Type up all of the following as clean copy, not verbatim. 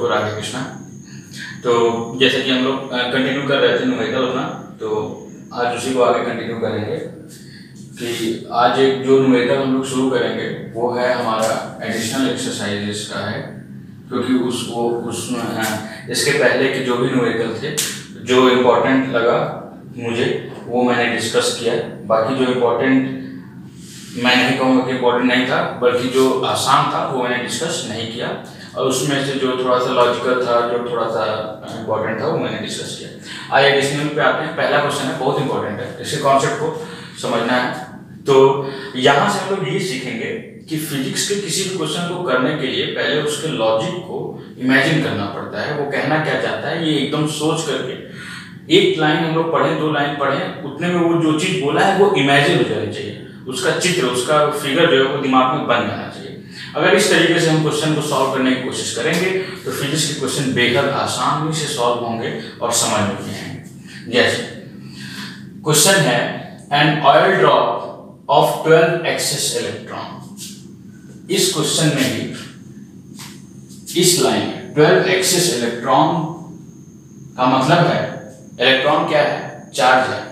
सबको राधे कृष्णा। तो जैसे कि हम लोग कंटिन्यू कर रहे थे न्यूमेरिकल अपना, तो आज उसी को आगे कंटिन्यू करेंगे कि आज एक जो न्यूमेरिकल हम लोग शुरू करेंगे वो है हमारा एडिशनल एक्सरसाइजेस का है, क्योंकि इसके पहले के जो भी न्यूमेरिकल थे जो इम्पोर्टेंट लगा मुझे वो मैंने डिस्कस किया। बाकी जो इम्पोर्टेंट मैं नहीं कहूँगा कि इम्पोर्टेंट नहीं था, बल्कि जो आसान था वो मैंने डिस्कस नहीं किया, और उसमें से जो थोड़ा सा लॉजिकल था, जो थोड़ा सा इम्पोर्टेंट था वो मैंने डिस्कस किया। आज एडिशनल पे आते हैं। पहला क्वेश्चन है, बहुत इंपॉर्टेंट है, इसके कॉन्सेप्ट को समझना है। तो यहाँ से हम लोग ये सीखेंगे कि फिजिक्स के किसी भी क्वेश्चन को करने के लिए पहले उसके लॉजिक को इमेजिन करना पड़ता है, वो कहना क्या चाहता है ये एकदम सोच करके। एक लाइन हम लोग पढ़ें, 2 लाइन पढ़ें, उतने में वो जो चीज़ बोला है वो इमेजिन हो जानी चाहिए, उसका चित्र, उसका फिगर जो है वो दिमाग में बन जाना चाहिए। अगर इस तरीके से हम क्वेश्चन को सॉल्व करने की कोशिश करेंगे तो फिजिक्स के क्वेश्चन बेहद आसानी से सॉल्व होंगे और समझ में भी आएंगे। जैसे क्वेश्चन है, an oil drop of 12 excess electron. इस क्वेश्चन में भी इस लाइन में 12 एक्सेस इलेक्ट्रॉन का मतलब है इलेक्ट्रॉन क्या है, चार्ज है।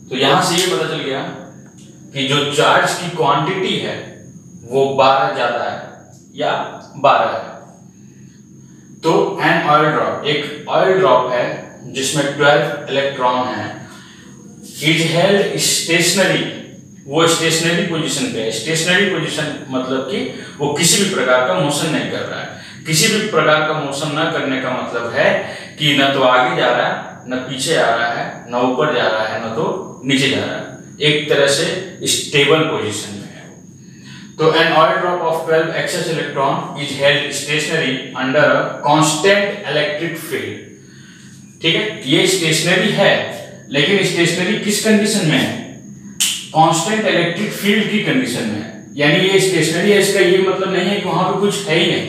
तो यहां से ये पता चल गया कि जो चार्ज की क्वांटिटी है वो 12 ज्यादा है या 12 है। तो एन ऑयल ड्रॉप, एक ऑयल ड्रॉप है जिसमें 12 इलेक्ट्रॉन है, इज हेल्ड स्टेशनरी, वो स्टेशनरी पोजीशन पे है। स्टेशनरी पोजीशन मतलब कि वो किसी भी प्रकार का मोशन नहीं कर रहा है। किसी भी प्रकार का मोशन न करने का मतलब है कि न तो आगे जा रहा है, न पीछे आ रहा है, न ऊपर जा रहा है, न तो नीचे जा रहा है, एक तरह से स्टेबल पोजीशन में है। तो an oil drop of 12 excess electron is held stationary under a constant electric field. ठीक है, ये स्टेशनरी है, लेकिन स्टेशनरी किस कंडीशन में है, कांस्टेंट इलेक्ट्रिक फील्ड की कंडीशन में है। यानी ये स्टेशनरी है, इसका ये मतलब नहीं है कि वहां पे कुछ है ही नहीं,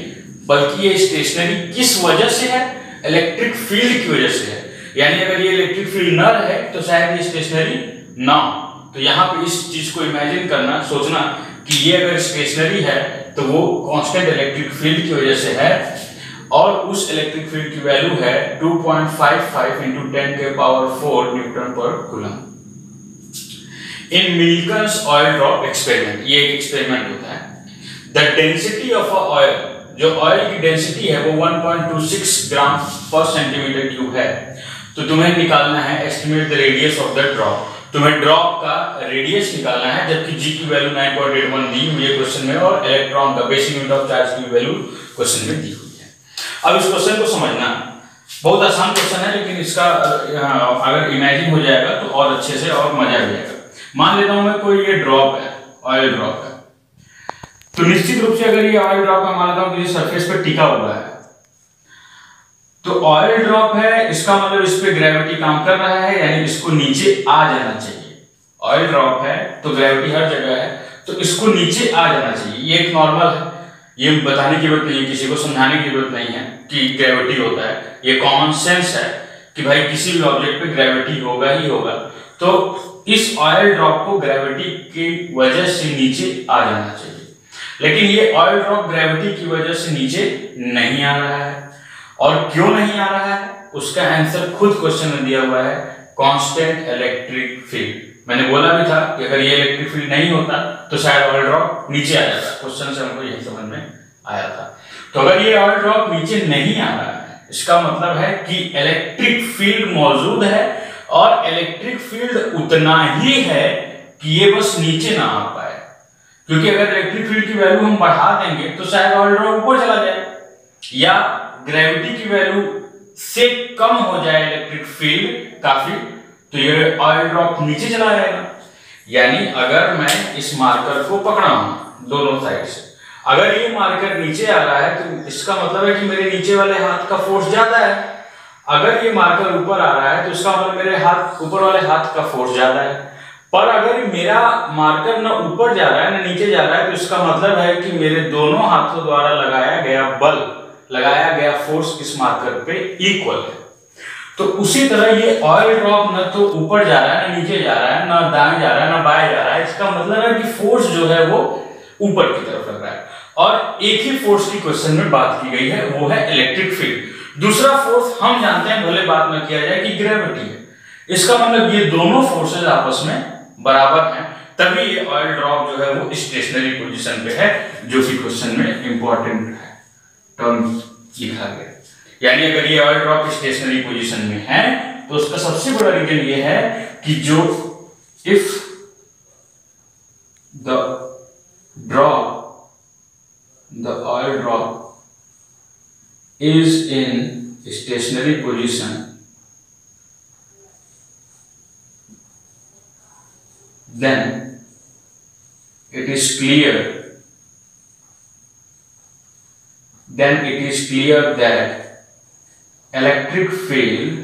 बल्कि ये स्टेशनरी किस वजह से है, इलेक्ट्रिक फील्ड की वजह से है। यानी अगर ये इलेक्ट्रिक फील्ड न रहे तो शायद ये स्टेशनरी ना हो। तो यहाँ पे इस चीज को इमेजिन करना, सोचना कि ये अगर स्टेशनरी है तो वो कांस्टेंट इलेक्ट्रिक फील्ड की वजह से है, और उस इलेक्ट्रिक फील्ड की वैल्यू है 2.55 × 10⁴ न्यूटन पर कूलम। इन मिल्टन्स ऑयल ड्रॉप एक्सपेरिमेंट, ये एक एक्सपेरिमेंट होता है। The density of a oil, जो ऑयल की डेंसिटी है वो 1.26 ग्राम पर सेंटीमीटर क्यूब है। तो तुम्हें निकालना है estimate the radius of the drop, तुम्हें ड्रॉप का रेडियस निकालना है, जबकि जी की वैल्यू 9.81 दी हुई है क्वेश्चन में, और इलेक्ट्रॉन का बेसिक यूनिट ऑफ चार्ज की वैल्यू क्वेश्चन में दी हुई है। अब इस क्वेश्चन को समझना बहुत आसान क्वेश्चन है, लेकिन इसका अगर इमेजिन हो जाएगा तो और अच्छे से और मजा आ जाएगा। मान लेता हूं मैं कोई ये ड्रॉप है, ऑयल ड्रॉप है, तो निश्चित रूप से अगर ये ऑयल ड्रॉप मैं मान लेता हूं किसी सरफेस पर टिका हुआ है, तो ऑयल ड्रॉप है, इसका मतलब इस पे ग्रेविटी काम कर रहा है, यानी इसको नीचे आ जाना चाहिए। ऑयल ड्रॉप है तो ग्रेविटी हर जगह है, तो इसको नीचे आ जाना चाहिए। ये एक नॉर्मल है, ये बताने की जरूरत नहीं है, किसी को समझाने की जरूरत नहीं है कि ग्रेविटी होता है। ये कॉमन सेंस है कि भाई किसी भी ऑब्जेक्ट पे ग्रेविटी होगा ही होगा। तो इस ऑयल ड्रॉप को ग्रेविटी की वजह से नीचे आ जाना चाहिए, लेकिन ये ऑयल ड्रॉप ग्रेविटी की वजह से नीचे नहीं आ रहा है। और क्यों नहीं आ रहा है, उसका आंसर खुद क्वेश्चन में दिया हुआ है, कांस्टेंट इलेक्ट्रिक फील्ड। मैंने बोला भी था कि अगर ये इलेक्ट्रिक फील्ड नहीं होता तो शायद ऑयल ड्रॉप नीचे आ जाता। क्वेश्चन से हमको यही समझ में आया था। तो अगर ये ऑयल ड्रॉप नीचे नहीं आ रहा है, इसका मतलब है कि इलेक्ट्रिक फील्ड मौजूद है, और इलेक्ट्रिक फील्ड उतना ही है कि ये बस नीचे ना आ पाए। क्योंकि अगर इलेक्ट्रिक फील्ड की वैल्यू हम बढ़ा देंगे तो शायद ऑयल ड्रॉप ऊपर चला जाए, या ग्रेविटी की वैल्यू से कम हो जाए इलेक्ट्रिक फील्ड काफी, तो ये ऑयल ड्रॉप नीचे चला जाएगा। यानी अगर मैं इस मार्कर को पकड़ा हूं दोनों साइड से, अगर ये मार्कर नीचे आ रहा है तो इसका मतलब है कि मेरे नीचे वाले हाथ का फोर्स ज्यादा है। अगर ये मार्कर ऊपर आ रहा है तो इसका मतलब मेरे हाथ, ऊपर वाले हाथ का फोर्स ज्यादा है। पर अगर मेरा मार्कर ना ऊपर जा रहा है ना नीचे जा रहा है, तो इसका मतलब है कि मेरे दोनों हाथों द्वारा लगाया गया बल, लगाया गया फोर्स इस मार्कर पे इक्वल है। तो उसी तरह ये ऑयल ड्रॉप न तो ऊपर जा रहा है, ना नीचे जा रहा है, ना दाएं जा रहा है, ना बाएं जा रहा है। इसका मतलब है कि फोर्स जो है वो ऊपर की तरफ लग रहा है। और एक ही फोर्स की क्वेश्चन में बात की गई है, वो है इलेक्ट्रिक फील्ड। दूसरा फोर्स हम जानते हैं, भले बात में किया जाए, कि ग्रेविटी है। इसका मतलब ये दोनों फोर्सेस आपस में बराबर हैं, तभी ये ऑयल ड्रॉप जो है वो स्टेशनरी पोजीशन पे है, जो कि क्वेश्चन में इंपॉर्टेंट है टर्म लिखा गया। यानी अगर ये ऑयल ड्रॉप स्टेशनरी पोजीशन में है तो उसका सबसे बड़ा रीजन ये है कि जो if the oil drop is in stationary position, then it is clear that electric field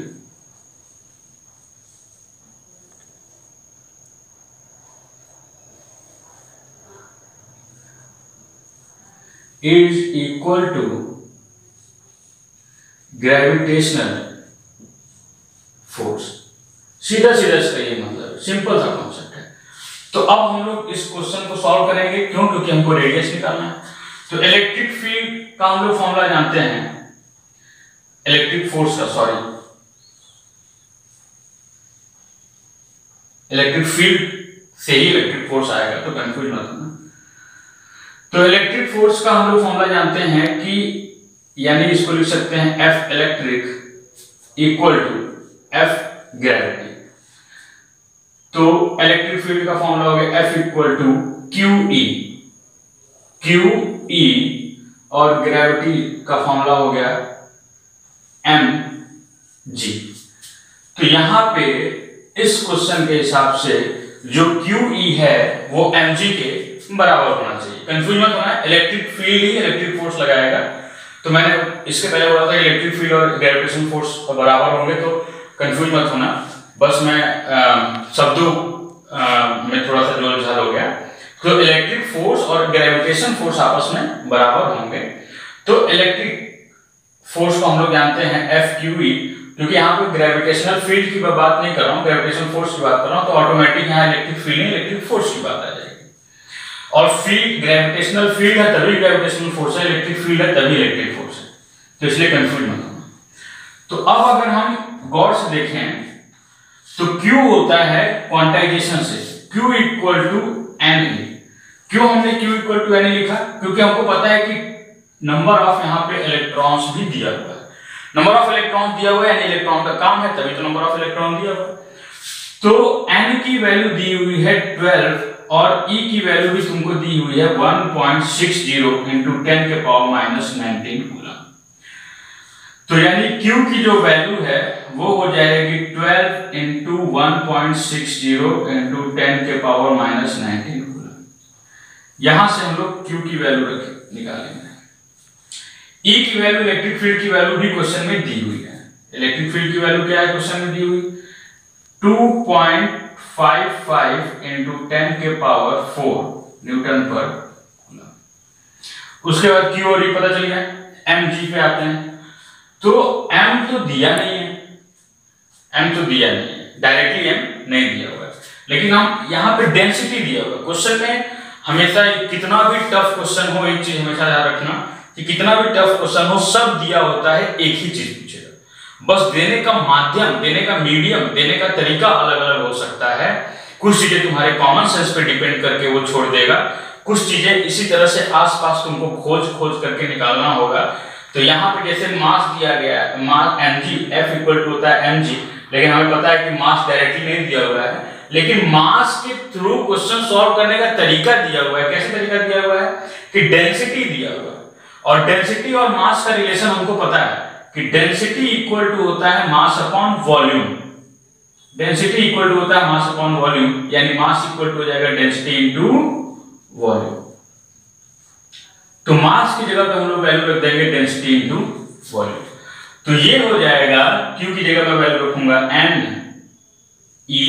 is equal to gravitational force। सीधा सीधा इसका ये मतलब सिंपल सा कॉन्सेप्ट है। तो अब हम लोग इस क्वेश्चन को सॉल्व करेंगे, क्यों? क्योंकि हमको रेडियस निकालना है। तो इलेक्ट्रिक फील्ड का हम लोग फॉर्मूला जानते हैं, इलेक्ट्रिक फोर्स का, सॉरी, इलेक्ट्रिक फील्ड से ही इलेक्ट्रिक फोर्स आएगा, तो कंफ्यूज मत होना। तो इलेक्ट्रिक फोर्स का हम लोग फॉर्मूला जानते हैं कि, यानी इसको लिख सकते हैं F electric equal to F gravity. तो इलेक्ट्रिक फील्ड का फॉर्मूला हो गया F इक्वल टू QE, और ग्रेविटी का फॉर्मूला हो गया mg। तो यहां पे इस क्वेश्चन के हिसाब से जो QE है वो mg के बराबर होना चाहिए। कंफ्यूज मत होना, इलेक्ट्रिक फील्ड ही इलेक्ट्रिक फोर्स लगाएगा। तो मैंने इसके पहले बोला था इलेक्ट्रिक फील्ड और ग्रेविटेशन फोर्स बराबर होंगे, तो कंफ्यूज मत होना। बस मैं शब्दों में थोड़ा सा जोड़ झाल हो गया। तो इलेक्ट्रिक फोर्स और ग्रेविटेशन फोर्स आपस में बराबर होंगे। तो इलेक्ट्रिक फोर्स को हम लोग जानते हैं FQE, क्योंकि यहाँ पे ग्रेविटेशनल फील्ड की बात नहीं कर रहा हूँ, ग्रेविटेशनल फोर्स की बात कर रहा हूँ, तो ऑटोमेटिक यहाँ इलेक्ट्रिक फील्ड नहीं इलेक्ट्रिक फोर्स की बात आ जाएगी। और फील्ड, ग्रेविटेशनल फील्ड है तभी ग्रेविटेशनल फोर्स है, इलेक्ट्रिक फील्ड है तभी इलेक्ट्रिक फोर्स है, तो इसलिए कंफ्यूज मत होना। तो अब अगर हम गौर से देखें तो Q होता है क्वांटाइजेशन से, Q इक्वल टू NE। क्यों हमने Q इक्वल टू NE लिखा? क्योंकि हमको पता है कि नंबर ऑफ यहाँ पे इलेक्ट्रॉन्स भी दिया हुआ है, नंबर ऑफ इलेक्ट्रॉन दिया हुआ है, यानी इलेक्ट्रॉन का काम है, तभी तो नंबर ऑफ इलेक्ट्रॉन दिया हुआ है। तो N की वैल्यू दी हुई है 12 और E की वैल्यू भी तुमको दी हुई है 1.60 into 10 के पावर माइनस 19 कूलम। तो यानी Q की जो वैल्यू है वो हो जाएगी 12 into 1.60 into 10 के पावर माइनस 19 कूलम। यहां से हम लोग Q की वैल्यू निकालेंगे। E की वैल्यू, इलेक्ट्रिक फील्ड की वैल्यू भी क्वेश्चन में दी हुई है। इलेक्ट्रिक फील्ड की वैल्यू क्या है क्वेश्चन में दी हुई? 2.55 into 10 के पावर 4 न्यूटन पर कूलम। उसके बाद Q और E पता चल गया। mg पे आते हैं। तो m तो दिया नहीं है, डायरेक्टली m नहीं दिया हुआ है, लेकिन हम यहाँ पे डेंसिटी दिया हुआ है। क्वेश्चन में हमेशा कितना भी टफ क्वेश्चन हो, एक चीज हमेशा याद रखना कि कितना भी टफ क्वेश्चन हो, सब दिया होता है, एक ही चीज पूछेगा, बस देने का माध्यम, देने का मीडियम, देने का तरीका अलग अलग हो सकता है। कुछ चीजें तुम्हारे कॉमन सेंस पे डिपेंड करके वो छोड़ देगा, कुछ चीजें इसी तरह से आसपास तुमको खोज करके निकालना होगा। तो यहाँ पे जैसे मास दिया गया है, मास mg, F इक्वल टू होता है mg, लेकिन हमें पता है कि मास डायरेक्टली नहीं दिया हुआ है, लेकिन मास के थ्रू क्वेश्चन सॉल्व करने का तरीका दिया हुआ है। कैसे तरीका दिया हुआ है कि डेंसिटी दिया हुआ है, और डेंसिटी और मास का रिलेशन हमको पता है कि डेंसिटी इक्वल टू होता है mass upon volume. Density equal to होता है मास अपॉन वॉल्यूम, यानी मास इक्वल टू हो जाएगा डेंसिटी इनटू वॉल्यूम। तो मास की जगह पे हम लोग वैल्यू रख देंगे डेंसिटी इनटू वॉल्यूम। तो ये हो जाएगा, Q की जगह पे वैल्यू रखूंगा n E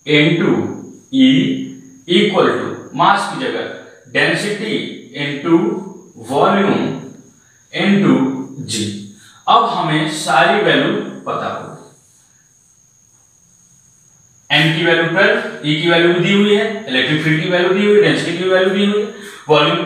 into E equal to mass की जगह density into volume into G। अब हमें सारी वैल्यू पता होगी। n की वैल्यू 12, E की वैल्यू दी हुई है, इलेक्ट्रिक फील्ड की वैल्यू दी हुई है, डेंसिटी की वैल्यू दी हुई है, वॉल्यूम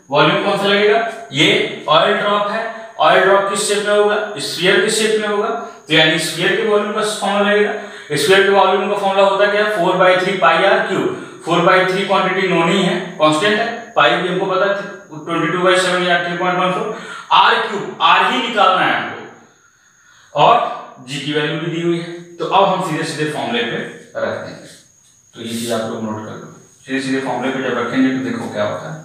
वॉल्यूम कौन सा लगेगा, ये ऑयल ड्रॉप है, ऑयल ड्रॉप किस शेप में होगा, स्फीयर के शेप में होगा, तो यानी स्फीयर के वॉल्यूम का फॉर्मूला लगेगा। स्फीयर के वॉल्यूम का फॉर्मूला होता क्या है, 4/3 पाई आर क्यूब। 4/3 क्वांटिटी नोन ही है, कांस्टेंट है, पाई भी हमको पता है 22/7 या 3.14, आर क्यूब आर ही निकालना है हमको, और जी की वैल्यू भी दी हुई है। तो अब हम सीधे सीधे फॉर्मूले पे रख देंगे। तो ये चीज आप लोग नोट कर लो, सीधे सीधे फॉर्मूले पे जब रखेंगे तो देखो क्या होता है।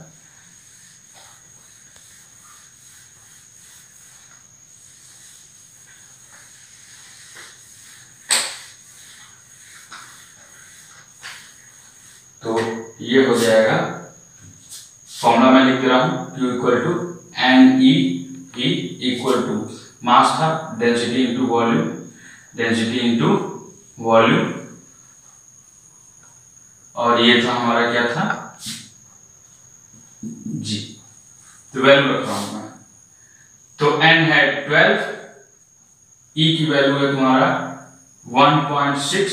तो ये हो जाएगा, फॉर्मूला मैं लिख दे रहा हूं, Q equal to NE equal to mass था density into volume, density into volume, और ये था हमारा क्या था, G। तो वैल्यू रख रहा हूं मैं। तो N है 12, E की वैल्यू है तुम्हारा 1.60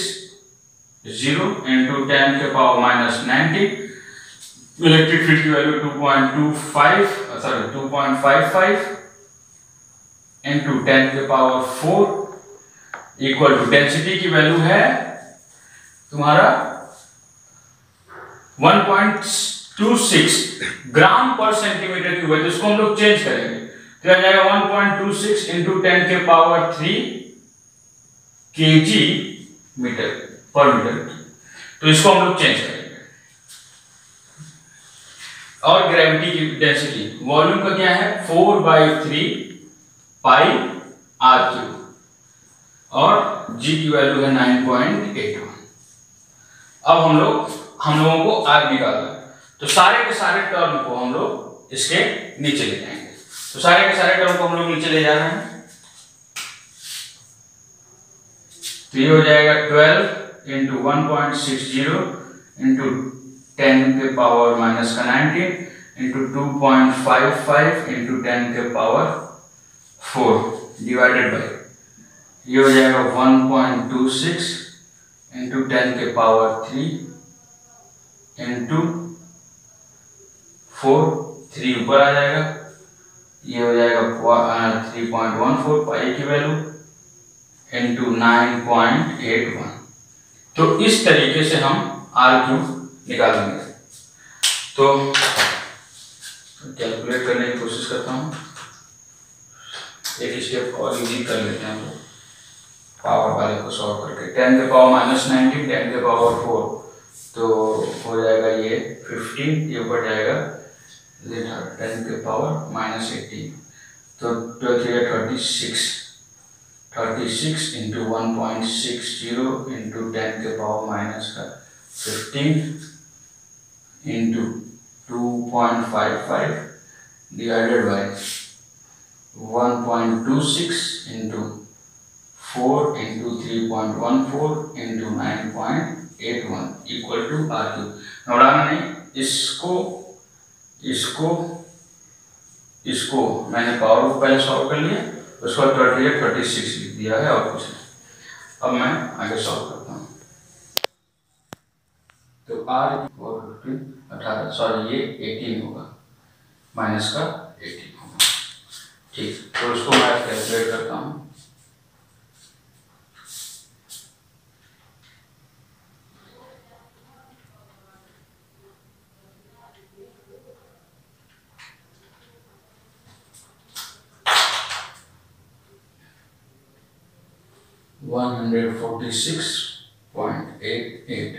into 10 के पावर माइनस 90, इलेक्ट्रिक फील्ड की वैल्यू 2.55 into 10 के पावर 4 इक्वल टू डेंसिटी की वैल्यू है तुम्हारा 1.26 ग्राम पर सेंटीमीटर क्यूब है, तो इसको हम लोग चेंज करेंगे, तो आ जाएगा 1.26 into 10 के पावर 3 kg मीटर पर मीटर। तो इसको हम लोग चेंज करेंगे। और ग्रेविटी की डेंसिटी, वॉल्यूम का क्या है 4/3 पाई आर क्यूब, और जी की वैल्यू है 9.81। अब हम लोगों को आर निकालना है, तो सारे के सारे टर्म को हम लोग इसके नीचे ले जाएंगे। तो सारे के सारे टर्म को हम लोग नीचे ले जा रहे हैं, तो ये हो जाएगा 12 into 1.60 into 10 के पावर माइनस का 19 into 2.55 into 10 के पावर 4 डिवाइडेड बाय, ये हो जाएगा 1.26 into 10 के पावर 3 into 4, 3 ऊपर आ जाएगा, ये हो जाएगा 3.14 पाई की वैल्यू into 9.81। तो इस तरीके से हम आर क्यूब निकाल लेंगे। तो कैलकुलेट करने की कोशिश करता हूँ, एक स्टेप और इजी कर लेते हैं हम लोग पावर वाले को सॉल्व करके। 10 के पावर माइनस 19, 10 के पावर 4, तो हो जाएगा ये 15, ये ऊपर जाएगा 10 के पावर माइनस 18, तो 36 into 1.60 into 10 के पावर माइनस का 15 into 2.55 divided by 1.26 into 4 into 3.14 into 9.81 equal to R cube. नौड़ाना नहीं, इसको मैंने पावर को पहले सॉल्व कर लिया, उसको 36 लिख दिया है और कुछ नहीं। अब मैं आगे सॉल्व करता हूँ। तो आर 18 सॉरी ये 18 होगा, माइनस का 18 होगा, ठीक। तो उसको मैं कैलकुलेट करता हूँ। $146.88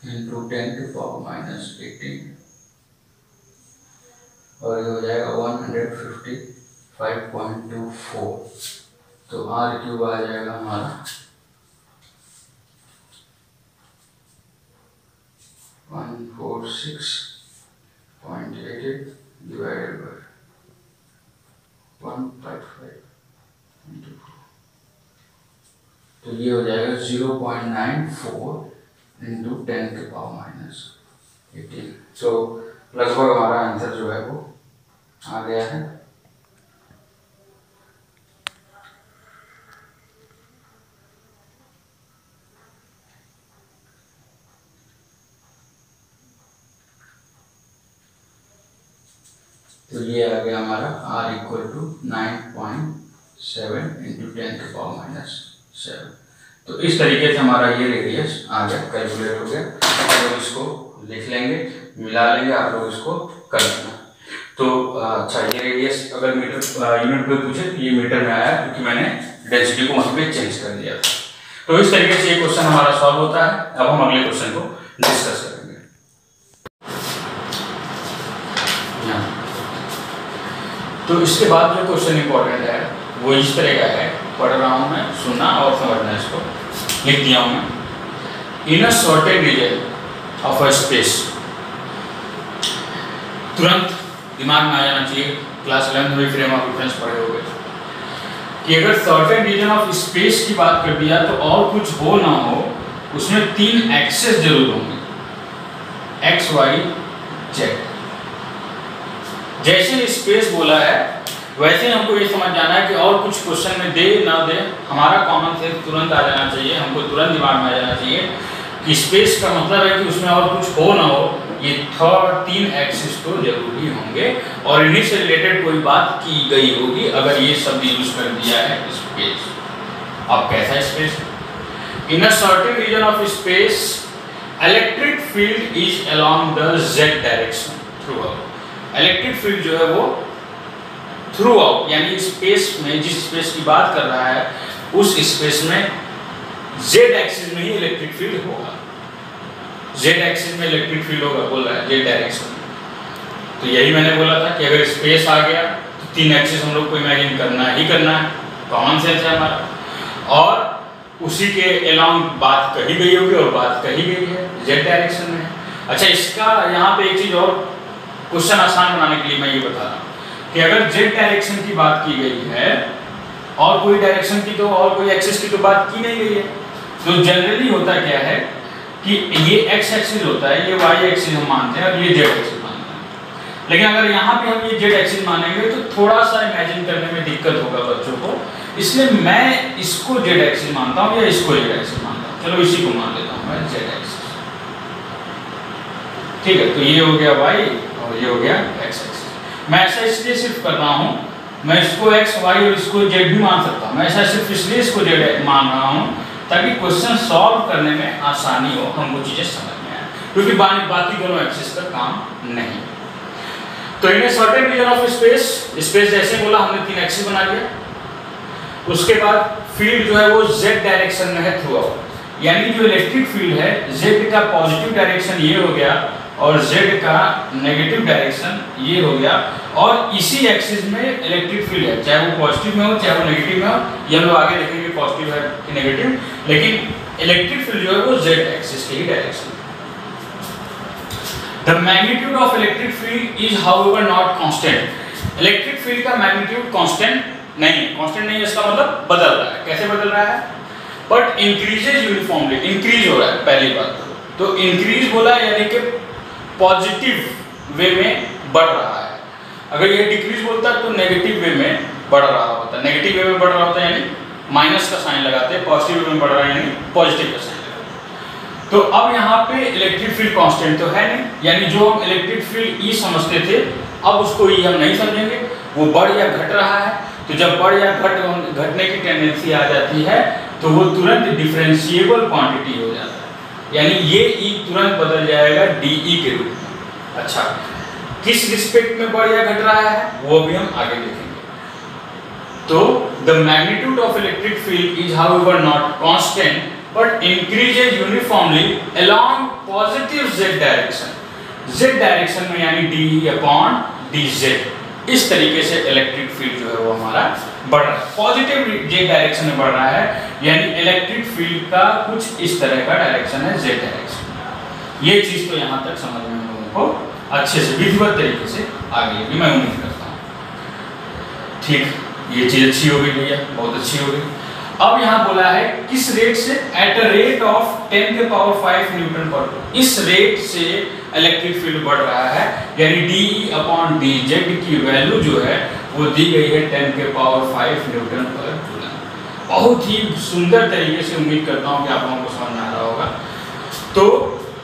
into 10 to power minus 18, और ये हो जाएगा 155.24। तो आर क्यूब आ जाएगा हमारा 146.88 डिवाइडेड बाय 155 into 4, तो ये हो जाएगा 0.94 into 10 के पावर माइनस 18। तो लगभग हमारा आंसर जो है वो आ गया है। तो ये आ गया हमारा r इक्वल टू 9.7 इंटू 10⁻⁷। तो इस तरीके से हमारा ये रेडियस आ गया, कैलकुलेट हो गया। तो इसको लिख लेंगे, मिला लेंगे, आप लोग इसको कर लेना। तो अच्छा, ये रेडियस अगर मीटर यूनिट में पूछे तो ये मीटर में आया, क्योंकि मैंने डेंसिटी को वहाँ पे चेंज कर दिया था। तो इस तरीके से ये क्वेश्चन हमारा सॉल्व होता है। अब हम अगले क्वेश्चन को डिस्कस करेंगे। तो इसके बाद जो क्वेश्चन इंपॉर्टेंट है वो इस तरह का है, पढ़ रहा हूँ मैं, सुनना और समझना। इसको लिख दिया हूँ मैं। In a certain region of a space, तुरंत दिमाग में आ जाना चाहिए, क्लास 11 में फ्रेम ऑफ रेफरेंस पढ़े हो गए कि अगर सर्टेन रीजन ऑफ स्पेस की बात कर दिया तो और कुछ हो ना हो, उसमें 3 एक्सेस जरूर होंगे, एक्स वाई जेड। जैसे स्पेस बोला है वैसे हमको ये समझ जाना है कि और कुछ क्वेश्चन में दे ना दे, हमारा कॉमन सेंस तुरंत आ जाना चाहिए, हमको तुरंत दिमाग में आ जाना चाहिए कि स्पेस का मतलब है कि उसमें और कुछ हो ना हो, ये 3 एक्सिस तो जरूरी होंगे और इन्हीं से रिलेटेड कोई बात की गई होगी अगर ये शब्द यूज कर दिया है स्पेस। अब कैसा space? In a certain region of space electric field is along the Z direction throughout. Electric field जो है वो थ्रू आउट, यानी स्पेस में, जिस स्पेस की बात कर रहा है उस स्पेस में जेड एक्सिस में ही इलेक्ट्रिक फील्ड होगा। जेड एक्सिस में इलेक्ट्रिक फील्ड होगा बोल रहा है, जेड डायरेक्शन में। तो यही मैंने बोला था कि अगर स्पेस आ गया तो 3 एक्सिस हम लोग को इमेजिन करना ही करना है, कॉमन सेंस है हमारा। और उसी के अलाउंग बात कही गई होगी और बात कही गई है जेड डायरेक्शन में। अच्छा, इसका यहाँ पे एक चीज और क्वेश्चन आसान बनाने के लिए मैं ये बता रहा हूँ कि अगर जेड डायरेक्शन की बात की गई है और कोई डायरेक्शन की तो, और कोई एक्सिस की तो बात की नहीं गई है, तो जनरली होता क्या है कि ये एक्स एक्सिस होता है, ये वाई एक्सिस हम मानते हैं और ये जेड एक्सिस मानते हैं। लेकिन अगर यहाँ पे हम ये जेड एक्सिस मानेंगे तो थोड़ा सा इमेजिन करने में दिक्कत होगा बच्चों को, इसलिए मैं इसको जेड एक्सिस मानता हूँ या इसको जेड एक्सिस मानता हूँ। चलो इसी को मान लेता हूँ मैं जेड एक्सिस, ठीक है। तो ये हो गया वाई और ये हो गया एक्स एक्सिस। मैं ऐसा इसलिए सिर्फ कर रहा हूँ, मैं इसको एक्स वाई और इसको जेड भी मान सकता हूँ, मैं ऐसा सिर्फ इसलिए इसको जेड मान रहा हूँ ताकि क्वेश्चन सॉल्व करने में आसानी हो, हमको चीजें समझ में आए, क्योंकि बाकी दोनों एक्सिस का काम नहीं। तो in certain region of space, space जैसे बोला हमने 3 एक्सिस बना लिया, उसके बाद फील्ड जो है वो जेड डायरेक्शन में है थ्रू आउट, यानी जो इलेक्ट्रिक फील्ड है जेड का पॉजिटिव डायरेक्शन ये हो गया और जेड का नेगेटिव डायरेक्शन ये हो गया, और इसी एक्सिस में इलेक्ट्रिक फील्ड है, चाहे वो पॉजिटिव में हो चाहे वो नेगेटिव में हो, ये हम लोग आगे देखेंगे पॉजिटिव है कि नेगेटिव, लेकिन इलेक्ट्रिक फील्ड जो है वो जेड एक्सिस के ही direction. The magnitude of electric field is however not constant. Electric field का मैग्नीट्यूड कांस्टेंट नहीं है, कांस्टेंट नहीं है, इसका मतलब बदल रहा है। कैसे बदल रहा है? बट इंक्रीजेज यूनिफॉर्मली, इंक्रीज हो रहा है पहली बात तो इंक्रीज बोला यानी कि पॉजिटिव वे में बढ़ रहा है। अगर ये डिक्रीज बोलता है तो नेगेटिव वे में बढ़ रहा होता है, नेगेटिव वे में बढ़ रहा होता है यानी माइनस का साइन लगाते हैं, पॉजिटिव वे में बढ़ रहा है यानी पॉजिटिव का साइन लगाते हैं। तो अब यहाँ पे इलेक्ट्रिक फील्ड कांस्टेंट तो है नहीं, यानी जो हम इलेक्ट्रिक फील्ड ई समझते थे अब उसको ई हम नहीं समझेंगे, वो बढ़ या घट रहा है। तो जब बढ़ या घटने की टेंडेंसी आ जाती है तो वो तुरंत डिफरेंशिएबल क्वांटिटी हो जाता है, यानी ये ई तुरंत बदल जाएगा डीई के रूप में। अच्छा, किस रिस्पेक्ट में बढ़ या घट रहा है वो भी हम आगे देखेंगे। तो the magnitude of electric field is however not constant but increases uniformly along positive Z direction. Z direction में यानी डी अपॉन डी जेड, इस तरीके से इलेक्ट्रिक फील्ड जो है वो हमारा बढ़ रहा है, पॉजिटिव जेड डायरेक्शन में बढ़ रहा है, यानी इलेक्ट्रिक फील्ड का कुछ इस तरह का डायरेक्शन है जेड डायरेक्शन। ये चीज तो यहाँ तक समझ में हम लोगों को अच्छे से विधिवत तरीके से आ गई है, मैं उम्मीद करता हूँ। ठीक, ये चीज अच्छी हो गई भैया, बहुत अच्छी हो गई। अब यहाँ बोला है किस रेट से, at a rate of 10⁵ Newton पर, इस रेट से इलेक्ट्रिक फील्ड बढ़ रहा है, यानी DE/dz की वैल्यू जो है वो दी गई है 10⁵ न्यूटन पर कूलम। बहुत ही सुंदर तरीके से, उम्मीद करता हूँ कि आप लोगों को समझ में आ रहा होगा। तो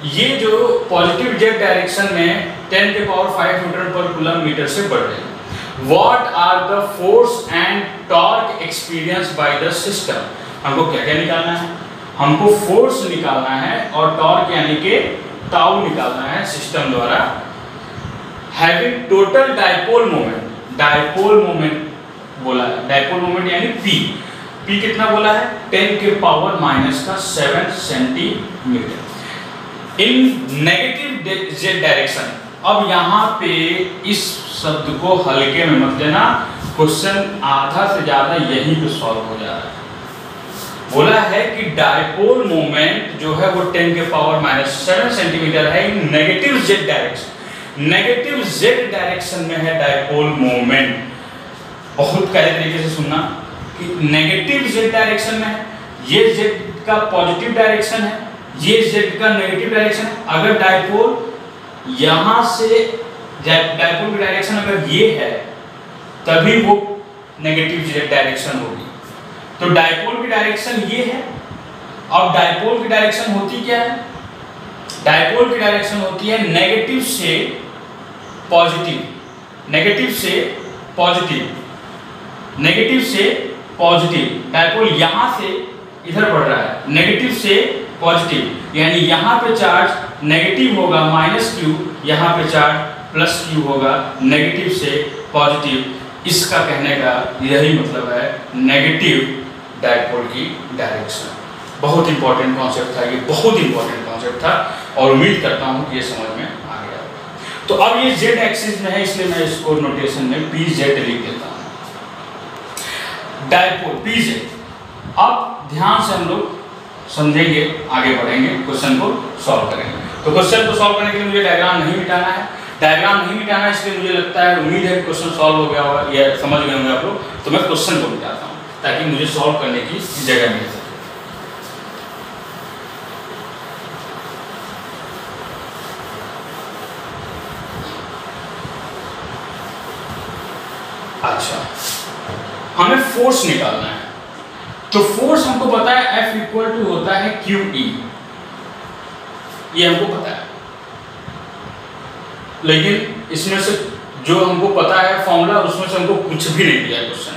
ये जो पॉजिटिव जेड डायरेक्शन में 10⁵ न्यूटन पर कूलम मीटर से बढ़ रही है। What are the force and torque experience by the system? हमको क्या क्या निकालना है? हमको फोर्स निकालना है और टॉर्क यानी कि ताऊ निकालना है सिस्टम द्वारा। Having total dipole moment, dipole moment बोला है, डाइपोल मोमेंट यानी P कितना बोला है? 10⁻⁻7 सेंटीमीटर इन नेगेटिव जेड डायरेक्शन। अब यहाँ पे इस शब्द को हल्के में मत लेना, क्वेश्चन आधा से ज्यादा यहीं पे सॉल्व हो जा रहा है। बोला है कि डाइपोल मोमेंट जो है वो 10⁻⁷ सेंटीमीटर है in negative Z direction. Negative Z direction में है डाइपोल मोमेंट। बहुत कड़े तरीके से सुनना कि नेगेटिव जेड डायरेक्शन में है, ये जेड का पॉजिटिव डायरेक्शन है, ये जेड का नेगेटिव डायरेक्शन है। अगर डाइपोल यहां से, डाइपोल की डायरेक्शन अगर ये है तभी वो नेगेटिव जेड डायरेक्शन होगी। तो डाइपोल की डायरेक्शन ये है। अब डाइपोल की डायरेक्शन होती क्या है? डाइपोल की डायरेक्शन होती है नेगेटिव से पॉजिटिव, नेगेटिव से पॉजिटिव, नेगेटिव से पॉजिटिव। डाइपोल यहां से इधर बढ़ रहा है, नेगेटिव से पॉजिटिव, यानी यहां पे चार्ज नेगेटिव होगा -q, यहां पे चार्ज +q होगा, नेगेटिव से पॉजिटिव। इसका कहने का यही मतलब है नेगेटिव डाइपोल की डायरेक्शन। बहुत इंपॉर्टेंट कॉन्सेप्ट था ये, बहुत इंपॉर्टेंट कॉन्सेप्ट था और उम्मीद करता हूं कि ये समझ में आ गया। तो अब ये जेड एक्सिस में है, इसलिए मैं इसको नोटेशन में PZ लिख देता हूं, डाइपोल PZ। अब ध्यान से हम लोग समझेंगे, आगे बढ़ेंगे, क्वेश्चन को सॉल्व करेंगे। तो क्वेश्चन को सॉल्व करने के लिए मुझे डायग्राम नहीं मिटाना है, डायग्राम नहीं मिटाना है, इसलिए मुझे लगता है, उम्मीद है क्वेश्चन सॉल्व हो गया होगा या समझ गए होंगे आप लोग। तो मैं क्वेश्चन को मिटाता हूं ताकि मुझे सॉल्व करने की जगह मिल सके। अच्छा, हमें फोर्स निकालना है। तो फोर्स हमको पता है F = होता है QE, ये हमको पता है। लेकिन इसमें से जो हमको पता है फॉर्मूला, उसमें से हमको कुछ भी नहीं दिया क्वेश्चन।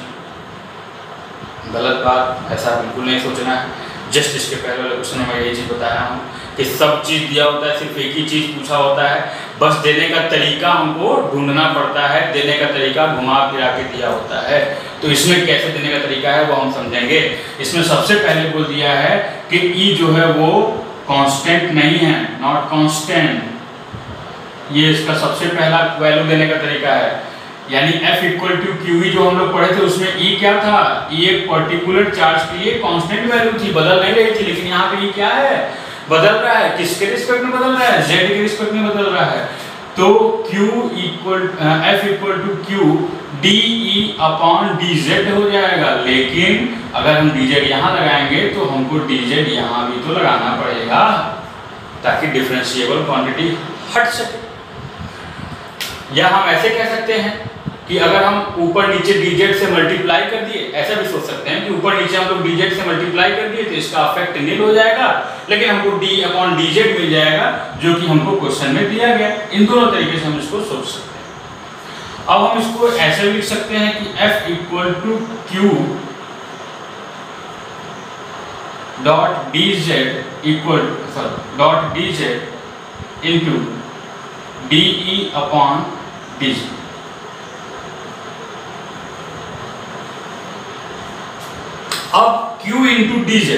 गलत बात, ऐसा बिल्कुल नहीं सोचना है। जस्ट इसके पहले वाले क्वेश्चन में मैं यही चीज़ बताया हूँ कि सब चीज़ दिया होता है, सिर्फ एक ही चीज़ पूछा होता है, बस देने का तरीका हमको ढूंढना पड़ता है, देने का तरीका घुमा फिरा के दिया होता है। तो इसमें कैसे देने का तरीका है वो हम समझेंगे। इसमें सबसे पहले बोल दिया है कि E जो है वो कांस्टेंट नहीं है, नॉट कांस्टेंट। ये इसका सबसे पहला वैल्यू देने का तरीका है। यानी F = QE जो हम लोग पढ़े थे उसमें E क्या था? E एक पर्टिकुलर चार्ज के लिए कांस्टेंट वैल्यू थी, बदल नहीं रही थी। लेकिन यहाँ पे E क्या है? बदल रहा है। किसके रिस्पेक्ट में बदल रहा है? Z के रिस्पेक्ट में बदल रहा है। तो F = Q DE/dz हो जाएगा। लेकिन अगर हम dz यहाँ लगाएंगे तो हमको dz यहाँ भी तो लगाना पड़ेगा ताकि डिफरेंशिएबल क्वांटिटी हट सके। या हम ऐसे कह सकते हैं कि अगर हम ऊपर नीचे dz से मल्टीप्लाई कर दिए, ऐसा भी सोच सकते हैं कि ऊपर नीचे हम लोग dz से मल्टीप्लाई कर दिए तो इसका इफेक्ट नील हो जाएगा, लेकिन हमको d/dz मिल जाएगा जो कि हमको क्वेश्चन में दिया गया। इन दोनों तरीके से हम इसको सोच सकते हैं। अब हम इसको ऐसे भी लिख सकते हैं कि F = Q .dz into DE/dz। अब Q × dz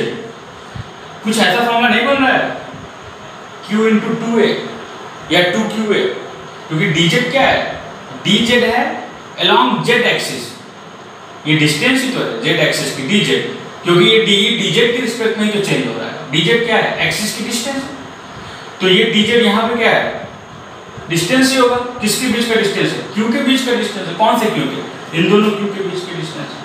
कुछ ऐसा फॉर्मूला नहीं बन रहा है Q × 2a या 2QA, क्योंकि dz क्या है? dz है along z एक्सिस, ये डिस्टेंस ही तो है z एक्सिस की dz, क्योंकि ये DE dz के रिस्पेक्ट में ही तो चेंज हो रहा है। dz क्या है? एक्सिस की डिस्टेंस। तो ये dz यहाँ पे क्या है? डिस्टेंस ही होगा। किसके बीच का डिस्टेंस है? Q के बीच का डिस्टेंस है। कौन से Q के? इन दोनों Q के बीच के डिस्टेंस है।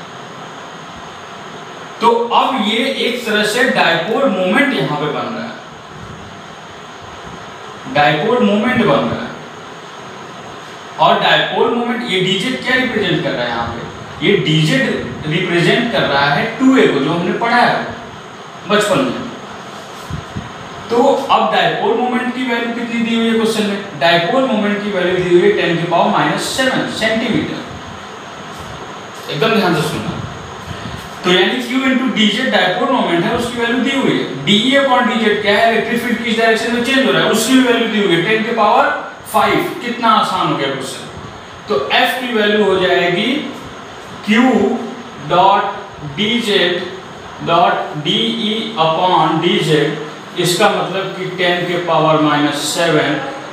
तो अब ये एक तरह से डाइपोल मोमेंट यहां पे बन रहा है। डायपोल मोमेंट बन रहा है। और डायपोल मोमेंट, ये डीजेड क्या रिप्रेजेंट कर रहा है यहाँ पे? ये डीजेड रिप्रेजेंट कर रहा है 2a को, जो हमने पढ़ा है बचपन में। तो अब डायपोल मोमेंट की वैल्यू कितनी दी हुई है क्वेश्चन में? डायपोल मोमेंट की वैल्यू दी हुई है 10⁻⁷ सेंटीमीटर। एकदम ध्यान से सुनना। तो यानी Q into DZ dipole moment है, उसकी वैल्यू दी हुई है। DE अपॉन डीजेड क्या है? इलेक्ट्रिक फील्ड किस डायरेक्शन में चेंज हो रहा है, उसकी भी वैल्यू दी हुई है 10⁵ कितना आसान हो गया क्वेश्चन। तो F की वैल्यू हो जाएगी Q dot DZ dot DE upon DZ, इसका मतलब कि 10⁻⁷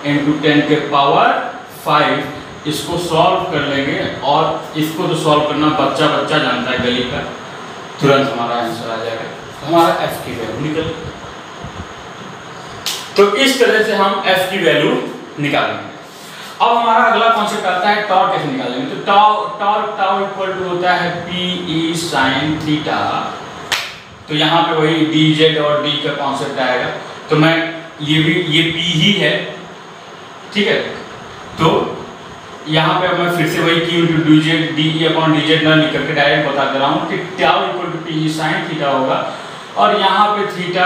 इंटू 10⁵ इसको सॉल्व कर लेंगे। और इसको तो सॉल्व करना बच्चा जानता है गली का, तुरंत हमारा आंसर आ जाएगा। हमारा F की वैल्यू निकल। तो इस तरह से हम F की वैल्यू निकालेंगे। अब हमारा अगला कॉन्सेप्ट आता है टॉर्क कैसे निकालेंगे। तो टाउ इक्वल टू होता है PE sin थीटा। तो यहाँ पे वही dz और d का कॉन्सेप्ट आएगा। तो मैं ये P ही है, ठीक है। तो यहाँ पे अब मैं फिर से वही Q into DE upon D Z ना लिख करके डायरेक्ट बता दे रहा हूँ कि tau equal to PE sin theta होगा। और यहाँ पे थीटा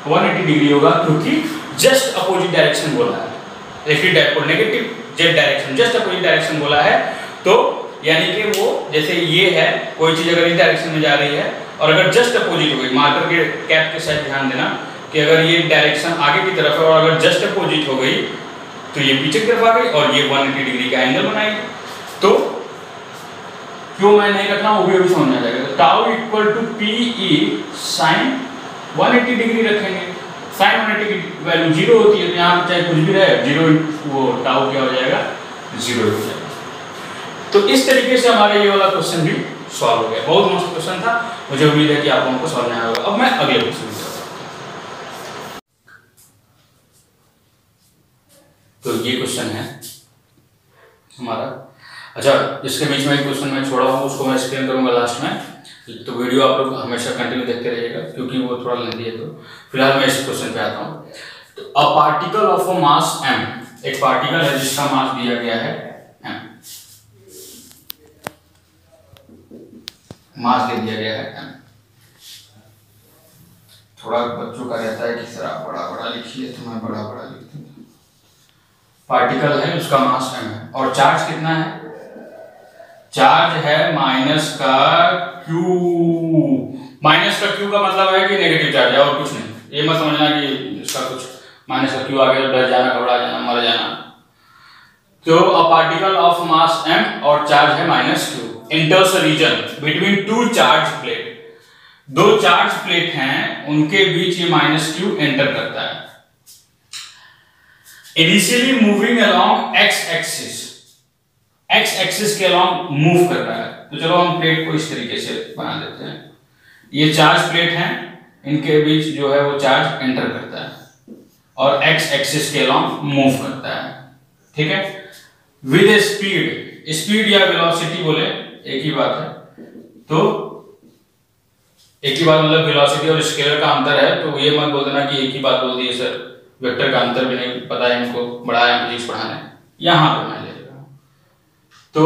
180 डिग्री होगा, क्योंकि जस्ट अपोजिट डायरेक्शन बोला है। Electric dipole negative Z direction, just opposite direction बोला है। तो यानी कि वो जैसे ये है, कोई चीज अगर इस डायरेक्शन में जा रही है और अगर जस्ट अपोजिट हो गई, मार्कर के कैप के साइड ध्यान देना कि अगर ये डायरेक्शन आगे की तरफ है और अगर जस्ट अपोजिट हो गई तो ये पीछे की तरफ आ गई और ये 180 डिग्री का एंगल बनाएगी। तो क्यों मैं नहीं रख रहा हूँ वो भी समझ में आ जाएगा। तो tau equal to PE sin 180 degree रखेंगे। sin 180 की वैल्यू 0 होती है, तो यहाँ पे चाहे कुछ भी रहे 0, वो टाउ क्या हो जाएगा 0 हो जाएगा। तो इस तरीके से हमारा ये वाला क्वेश्चन भी सॉल्व हो गया। बहुत मस्त क्वेश्चन था, मुझे उम्मीद है कि आप लोगों को समझ में आया होगा। अब मैं अगले क्वेश्चन में चलता हूं। तो ये क्वेश्चन है हमारा। अच्छा, इसके बीच में एक क्वेश्चन मैं छोड़ा हूँ, उसको मैं एक्सप्लेन करूंगा लास्ट में। तो वीडियो आप लोग हमेशा कंटिन्यू देखते रहिएगा, क्योंकि वो थोड़ा लेंथी है। तो फिलहाल मैं इस क्वेश्चन पे आता हूँ। तो a particle of a mass m, एक पार्टिकल है जिसका मास दिया गया है m, मास दे दिया गया है m। थोड़ा बच्चों का रहता है कि सर आप बड़ा लिखिए, तो मैं बड़ा लिखता हूँ। पार्टिकल है, उसका मास m है और चार्ज कितना है? चार्ज है माइनस का Q। माइनस का Q का मतलब है कि नेगेटिव चार्ज है और कुछ नहीं। ये मत समझना कि इसका कुछ माइनस का Q आ गया तो डर जाना, घबरा जाना, मर जाना। तो a particle of mass m और चार्ज है minus Q enters a region between two charge plate। दो चार्ज प्लेट हैं, उनके बीच ये माइनस Q एंटर करता है। Initially moving along x axis के अलोंग मूव कर रहा है। तो चलो हम प्लेट को इस तरीके से बना देते हैं। ये चार्ज प्लेट हैं, इनके बीच जो है वो चार्ज एंटर करता है और x एक्सिस के अलोंग मूव करता है, ठीक है। विद ए स्पीड या वेलोसिटी बोले एक ही बात है। तो एक ही बात मतलब वेलोसिटी और स्केलर का अंतर है। तो ये मत बोल देना कि एक ही बात बोल दी है सर, वेक्टर का अंतर भी नहीं पता है इनको, बड़ा है फिजिक्स पढ़ाने। यहाँ पे मैं ले रहा हूँ। तो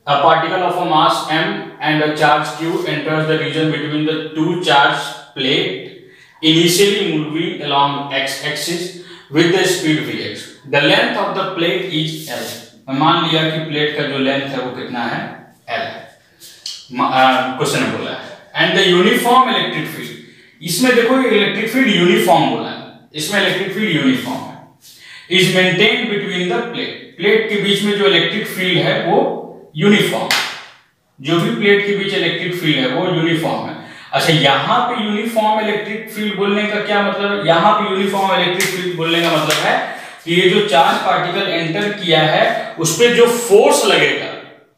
a particle of a mass m and a charge q enters the region between the two charge plate initially moving along x axis with the speed vx। the length of the plate is l। मान लिया कि plate का जो length है वो कितना है, l है। क्वेश्चन में बोला है and the uniform electric field. इसमें देखो इलेक्ट्रिक फील्ड यूनिफॉर्म बोला है, इसमें इलेक्ट्रिक फील्ड यूनिफॉर्म है। Is maintained between the plate के बीच में जो इलेक्ट्रिक फील्ड है वो यूनिफॉर्म, जो भी प्लेट के बीच इलेक्ट्रिक फील्ड है वो यूनिफॉर्म है। अच्छा, यहाँ पे यूनिफॉर्म इलेक्ट्रिक फील्ड बोलने का क्या मतलब है? यहाँ पे यूनिफॉर्म इलेक्ट्रिक फील्ड बोलने का मतलब है कि ये जो चार्ज पार्टिकल एंटर किया है उस पे जो फोर्स लगेगा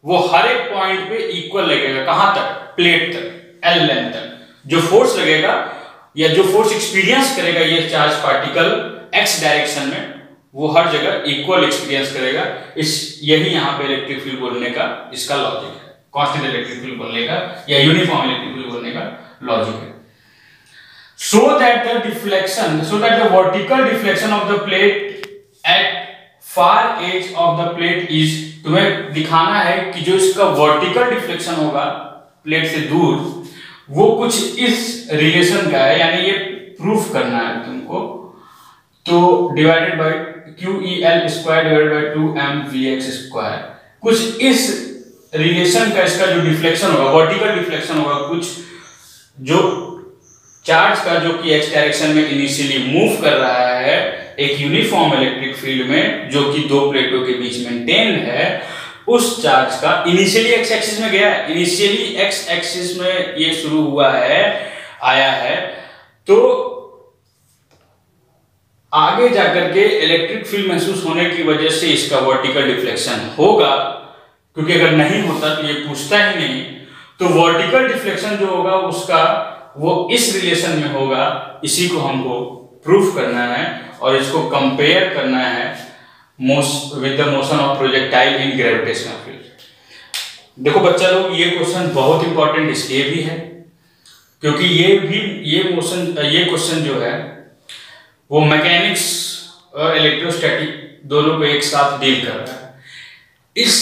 वो हर एक पॉइंट पे इक्वल लगेगा। कहां तक? प्लेट तक, एल लेंथ तक। जो फोर्स लगेगा या जो फोर्स एक्सपीरियंस करेगा ये चार्ज पार्टिकल एक्स डायरेक्शन में, वो हर जगह इक्वल एक्सपीरियंस करेगा। यही यहाँ पे इलेक्ट्रिक फील्ड बोलने का इसका लॉजिक है, कांस्टेंट इलेक्ट्रिक फील्ड बोलने का या यूनिफॉर्म इलेक्ट्रिक फील्ड बोलने का लॉजिक है। so that the vertical deflection of the plate at far edge of the plate is, तुम्हें दिखाना है कि जो इसका वर्टिकल डिफ्लेक्शन होगा प्लेट से दूर वो कुछ इस रिलेशन का है, यानी ये प्रूफ करना है तुमको। तो divided by QEL square divided by 2mVx square, कुछ इस रिलेशन का इसका जो डिफ्लेक्शन होगा, वर्टिकल डिफ्लेक्शन होगा, कुछ जो चार्ज का जो कि x डायरेक्शन में इनिशियली मूव कर रहा है एक यूनिफॉर्म इलेक्ट्रिक फील्ड में जो कि दो प्लेटों के बीच मेंटेन है, उस चार्ज का इनिशियली x एक्सिस में गया है, इनिशियली x एक्सिस में ये शुरू हुआ है, आया है, तो आगे जाकर के इलेक्ट्रिक फील्ड महसूस होने की वजह से इसका वर्टिकल डिफ्लेक्शन होगा, क्योंकि अगर नहीं होता तो ये पूछता ही नहीं। तो वर्टिकल डिफ्लेक्शन जो होगा उसका वो इस रिलेशन में होगा, इसी को हमको प्रूफ करना है और इसको कंपेयर करना है with the motion of projectile in gravitational field. देखो बच्चा लोग, ये क्वेश्चन बहुत इंपॉर्टेंट इसलिए भी है क्योंकि ये क्वेश्चन जो है वो मैकेनिक्स और इलेक्ट्रोस्टैटिक दोनों को एक साथ डील कर रहा है। इस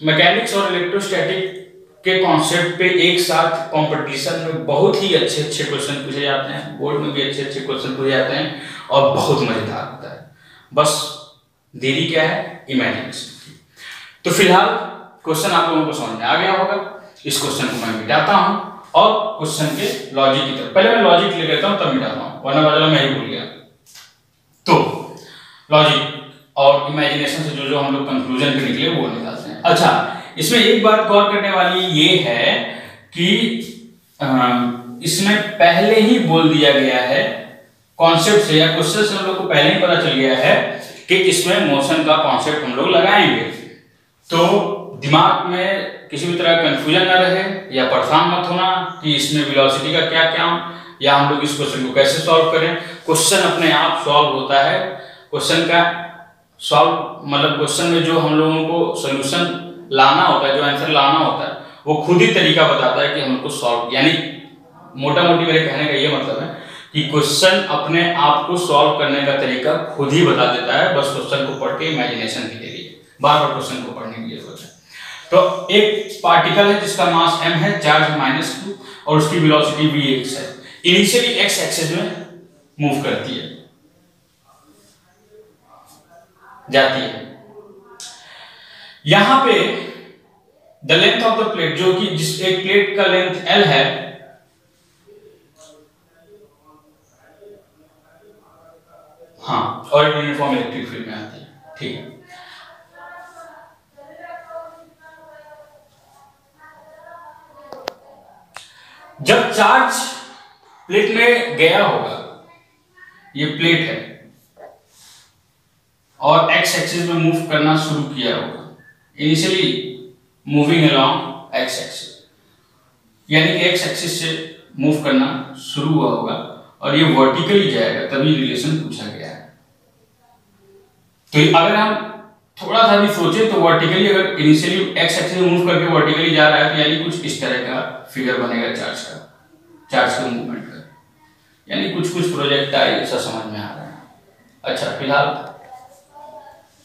मैकेनिक्स और इलेक्ट्रोस्टैटिक के कॉन्सेप्ट पे एक साथ कंपटीशन में बहुत ही अच्छे क्वेश्चन पूछे जाते हैं, बोर्ड में भी अच्छे क्वेश्चन पूछे जाते हैं और बहुत मजेदार होता है। बस देरी क्या है, इमेजिनेशन। तो फिलहाल क्वेश्चन आप लोगों को समझ में आ गया होगा। इस क्वेश्चन को मैं मिटाता हूं और क्वेश्चन के लॉजिक की तरफ, पहले मैं लॉजिक ले लेता हूं तब मिटाता हूं, वरना वाला मैं ही भूल गया। तो लॉजिक और इमेजिनेशन से जो हम लोग कंक्लूजन पे निकले वो निकालते हैं। अच्छा, इसमें एक बात गौर करने वाली ये है कि इसमें पहले ही बोल दिया गया है कॉन्सेप्ट से या क्वेश्चन से हम लोग को पहले ही पता चल गया है कि इसमें मोशन का कॉन्सेप्ट हम लोग लगाएंगे, तो दिमाग में किसी भी तरह कंफ्यूजन ना रहे या परेशान मत होना कि इसमें वेलोसिटी का क्या क्या या हम लोग इस क्वेश्चन को कैसे सॉल्व करें। क्वेश्चन अपने आप सॉल्व होता है। क्वेश्चन का सॉल्व मतलब क्वेश्चन में जो हम लोगों को सोल्यूशन लाना होता है, जो आंसर लाना होता है, वो खुद ही तरीका बताता है कि हमको सॉल्व, यानी मोटा मोटी मेरे कहने का ये मतलब है कि क्वेश्चन अपने आप को सॉल्व करने का तरीका खुद ही बता देता है, बस क्वेश्चन को पढ़ के इमेजिनेशन के लिए बार बार क्वेश्चन को पढ़ने की जरूरत है। तो एक पार्टिकल है जिसका मास m है, चार्ज -2 और उसकी वेलोसिटी vx है, इनिशियली x एक्सिस में मूव करती है, जाती है। यहां पे the length of the plate, जो कि जिस एक प्लेट का लेंथ L है, हाँ, और यूनिफॉर्म इलेक्ट्रिक फील्ड में आती है, ठीक है। जब चार्ज प्लेट में गया होगा, ये प्लेट है और x एक्सिस में मूव करना शुरू किया होगा, initially moving along x axis, यानी कि x एक्सिस से मूव करना शुरू हुआ होगा और ये वर्टिकली जाएगा, तभी रिलेशन पूछा गया है। तो अगर हम थोड़ा सा भी सोचे तो वर्टिकली अगर इनिशियली x एक्सिस में मूव करके वर्टिकली जा रहा है तो यानी कुछ इस तरह का फिगर बनेगा चार्ज के मूवमेंट का, यानी कुछ प्रोजेक्टाइल ऐसा समझ में आ रहा है। अच्छा, फिलहाल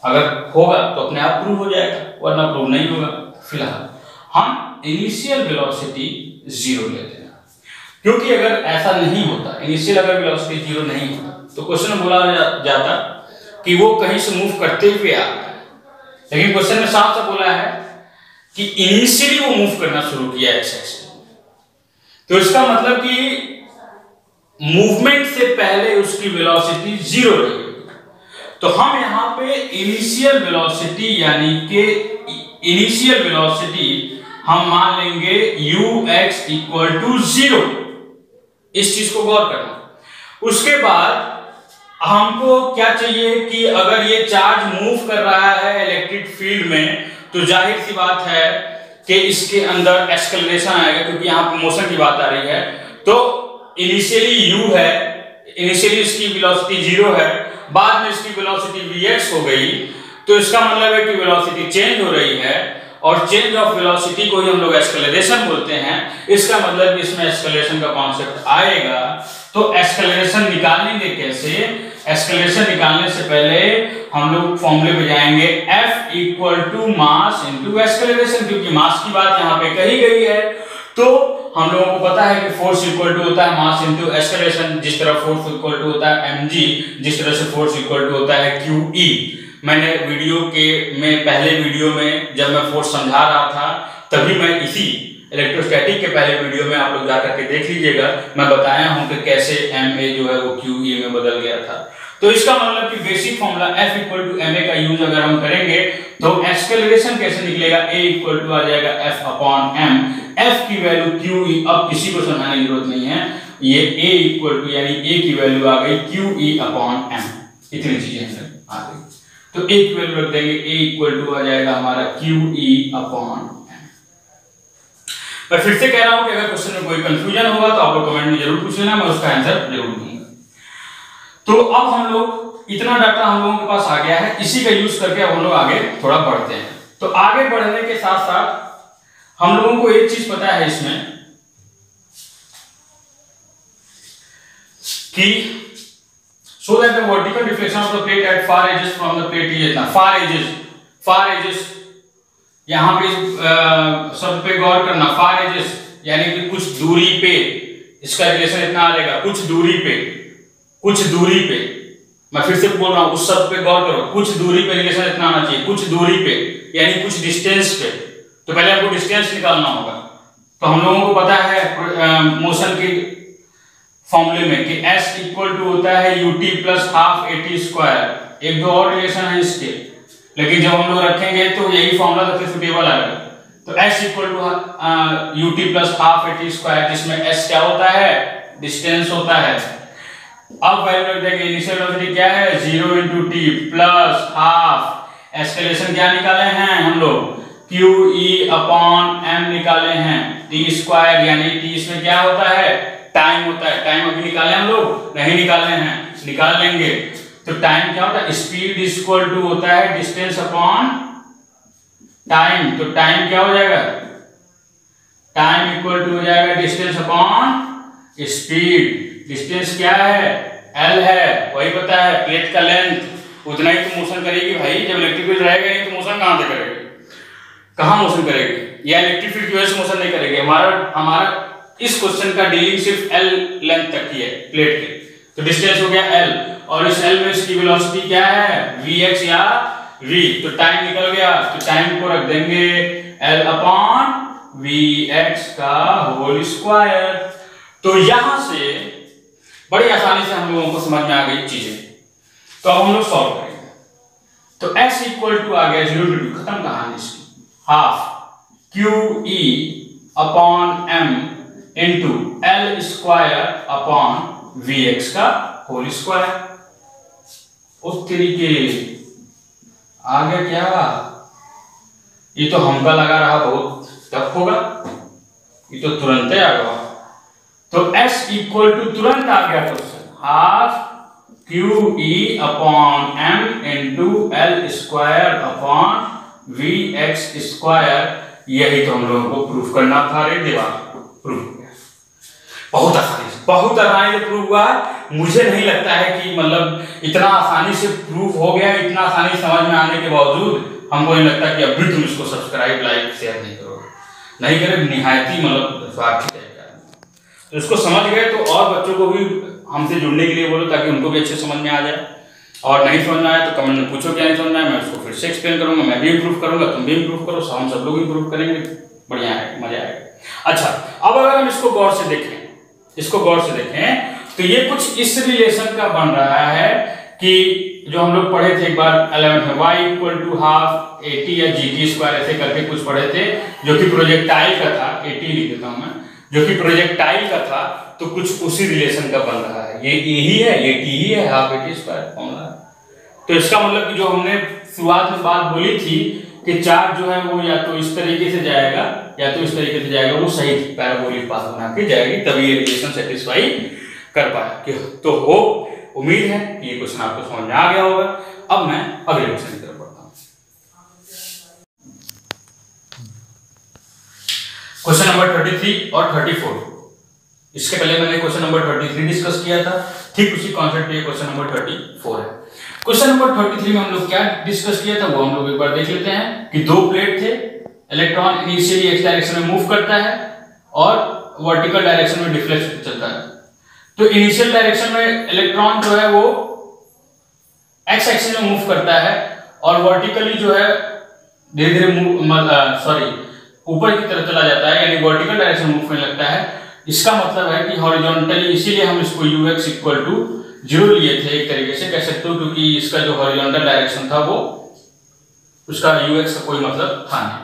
अगर होगा तो अपने आप प्रूव हो जाएगा, वरना प्रूव नहीं होगा। फिलहाल हम इनिशियल वेलोसिटी 0 लेते हैं, क्योंकि अगर ऐसा नहीं होता, इनिशियल अगर वेलोसिटी 0 नहीं होता तो क्वेश्चन में बोला जाता कि वो कहीं से मूव करते हुए आ रहा है, लेकिन क्वेश्चन में साफ साफ बोला है कि इनिशियली वो मूव करना शुरू किया x एक्सिस, तो इसका मतलब कि मूवमेंट से पहले उसकी वेलोसिटी 0 रही। तो हम यहां पे इनिशियल वेलोसिटी यानी कि इनिशियल वेलोसिटी हम मान लेंगे ux = 0, इस चीज को गौर करना। उसके बाद हमको क्या चाहिए कि अगर ये चार्ज मूव कर रहा है इलेक्ट्रिक फील्ड में तो जाहिर सी बात है कि इसके अंदर एक्सेलरेशन आएगा, क्योंकि यहां पे मोशन की बात आ रही है। तो इनिशियली u है, इनिशियली इसकी वेलोसिटी 0 है, बाद में इसकी वेलोसिटी vx हो गई, तो इसका मतलब है कि वेलोसिटी चेंज हो रही है और चेंज ऑफ वेलोसिटी को ही हम लोग एक्सेलरेशन बोलते हैं। इसका मतलब कि इसमें एक्सेलरेशन का कॉन्सेप्ट आएगा। तो एक्सेलरेशन निकालेंगे कैसे? एक्सेलरेशन निकालने से पहले हम लोग फॉर्मूले पे जाएंगे, F equal to mass into acceleration, क्योंकि मास की बात यहाँ पे कही गई है। तो हम लोगों को पता है कि फोर्स इक्वल टू होता है मास इनटू एक्सेलरेशन, जिस तरह फोर्स इक्वल टू होता है mg, जिस तरह से फोर्स इक्वल टू होता है qe। मैंने पहले वीडियो में जब मैं फोर्स समझा रहा था, तभी मैं इसी इलेक्ट्रोस्टैटिक के पहले वीडियो में, आप लोग जाकर के देख लीजिएगा, मैं बताया हूं कि कैसे ma जो है वो qe में बदल गया था। तो इसका मतलब कि basic formula F equal to ma का यूज अगर हम करेंगे तो एक्सेलरेशन कैसे निकलेगा? A इक्वल टू आ जाएगा F अपॉन m। F की वैल्यू qe, अब किसी को समझाने की जरूरत नहीं है, ये A इक्वल टू यानी A की वैल्यू आ गई qe अपॉन m। इतनी चीजें हैं आ गई, तो A की वैल्यू रख देंगे, A इक्वल टू आ जाएगा हमारा qe अपॉन m। मैं फिर से कह रहा हूं कि अगर क्वेश्चन में कोई कंफ्यूजन होगा तो आप लोग कमेंट में जरूर पूछ लेना, मैं उसका आंसर जरूर दूंगा। तो अब हम लोग इतना डाटा हम लोगों के पास आ गया है, इसी का यूज करके अब हम लोग आगे थोड़ा बढ़ते हैं। तो आगे बढ़ने के साथ साथ हम लोगों को एक चीज पता है इसमें कि so that the vertical deflection of the plate at far edges from the plate is इतना far edges यहाँ पे शब्द पे गौर करना, far edges यानी कि कुछ दूरी पे, इसका रिलेशन इतना आ जाएगा, कुछ दूरी पे, मैं फिर से बोल रहा हूं, उस शब्द पे गौर करो, कुछ दूरी पे रिलेशन इतना आना चाहिए, कुछ दूरी पे यानी कुछ डिस्टेंस पे। तो पहले हमको डिस्टेंस निकालना होगा। तो हम लोगों को पता है मोशन के फॉर्मूले में कि S इक्वल टू होता है ut plus half at square. एक दो और रिलेशन है इसके, लेकिन जब हम लोग रखेंगे तो यही फॉर्मूला सबसे सुटेबल आएगा। तो S equal to ut plus half at square, जिसमें S क्या होता है? डिस्टेंस होता है। अब वैल्यू रख देंगे, इनिशियल वेलोसिटी क्या है? 0 into t plus half, acceleration क्या निकाले हैं हम लोग? qe अपॉन m निकाले हैं, t स्क्वायर यानी t इसमें क्या होता है? टाइम होता है। टाइम अभी निकाले हम लोग? नहीं निकाले हैं, निकाल लेंगे। तो टाइम क्या होता है? स्पीड इक्वल टू होता है डिस्टेंस अपॉन टाइम। तो टाइम क्या हो जाएगा? टाइम इक्वल टू हो जाएगा डिस्टेंस अपॉन स्पीड। डिस्टेंस क्या है? L है, वही पता है, प्लेट का लेंथ, उतना ही तो मोशन करेगी भाई। जब इलेक्ट्रिक फील्ड रहेगा नहीं तो मोशन कहां से करेगी? कहां मोशन करेगी? या इलेक्ट्रिक फील्ड की वजह से मोशन नहीं करेगी। हमारा इस क्वेश्चन का डीलिंग सिर्फ L लेंथ तक की है प्लेट की। तो डिस्टेंस हो गया L, और इस L में इसकी वेलोसिटी क्या है? Vx या v। तो टाइम निकल गया, तो टाइम को रख देंगे L अपॉन Vx का होल स्क्वायर। तो यहां से बड़ी आसानी से हम लोगों को समझ में आ गई चीजें। तो अब हम लोग सॉल्व करेंगे। तो S इक्वल टू आ गया 0 to 2, खत्म कहानी इसकी, half qe upon m into L square upon Vx का होल स्क्वायर। उस तरीके आ गया क्या? ये तो हमका लगा रहा बहुत टफ होगा, ये तो तुरंत ही आ गया। तो S इक्वल टू तुरंत आ गया question, half qe upon m into L square upon Vx square. यही तो हम लोगों को प्रूफ करना था। रे देवा, प्रूफ हो गया बहुत आसानी से प्रूफ हुआ। मुझे नहीं लगता है कि मतलब इतना आसानी से प्रूफ हो गया, इतना आसानी समझ में आने के बावजूद हमको नहीं लगता कि अभी तुम इसको सब्सक्राइब, लाइक, शेयर नहीं करोगे। नहीं करे निहायती मतलब स्वार्थी है। तो इसको समझ गए तो और बच्चों को भी हमसे जुड़ने के लिए बोलो, ताकि उनको भी अच्छे समझ में आ जाए। और नहीं समझ में आया तो कमेंट में पूछो क्या नहीं समझ में आया, मैं उसको फिर से एक्सप्लेन करूंगा। मैं भी इम्प्रूव करूंगा, तुम भी इम्प्रूव करो, हम सब लोग इम्प्रूव करेंगे, बढ़िया है, मजा आएगा। अच्छा, अब अगर हम इसको गौर से देखें तो ये कुछ इस रिलेशन का बन रहा है कि जो हम लोग पढ़े थे एक बार 11th में, y equal to half at या gt स्क्वायर ऐसे करके कुछ पढ़े थे, जो कि प्रोजेक्टाइल का था। 80 लिख देता हूं मैं, जो कि प्रोजेक्टाइल का था। तो कुछ उसी रिलेशन का बन रहा है। ये a ही है, ये t ही है, हाफ at स्क्वायर फॉर्मूला। तो इसका मतलब कि जो हमने शुरुआत में बात बोली थी कि चार्ज जो है वो या तो इस तरीके से जाएगा या तो इस तरीके से जाएगा, वो सही थी, पैराबोलिक पाथ बना के जाएगी, तभी ये रिलेशन सेटिस्फाई कर पाए। तो हो उम्मीद है कि ये क्वेश्चन आपको समझ में आ गया होगा। अब मैं अगले क्वेश्चन की तरफ बढ़ता हूं। क्वेश्चन नंबर 33 और 34, इसके पहले मैंने क्वेश्चन नंबर 33 डिस्कस किया था, ठीक उसी कॉन्सेप्ट पे क्वेश्चन नंबर 34 है। क्वेश्चन नंबर 33 में हम लोग क्या डिस्कस किया था वो हम लोग एक बार देख लेते हैं कि दो प्लेट थे, इलेक्ट्रॉन इनिशियली एक्स डायरेक्शन में मूव करता है और वर्टिकल डायरेक्शन में डिफ्लेक्ट चलता है। तो इनिशियल डायरेक्शन में इलेक्ट्रॉन जो है वो एक्स एक्सिस में मूव करता है और वर्टिकली जो है धीरे धीरे ऊपर की तरफ चला जाता है, यानी वर्टिकल डायरेक्शन में मूव करने लगता है। इसका मतलब है कि हॉरिजॉन्टली, इसीलिए हम इसको ux इक्वल टू 0 लिए थे, एक तरीके से कह सकते हो, क्योंकि इसका जो हॉरिजॉन्टल डायरेक्शन था वो उसका ux का कोई मतलब था नहीं।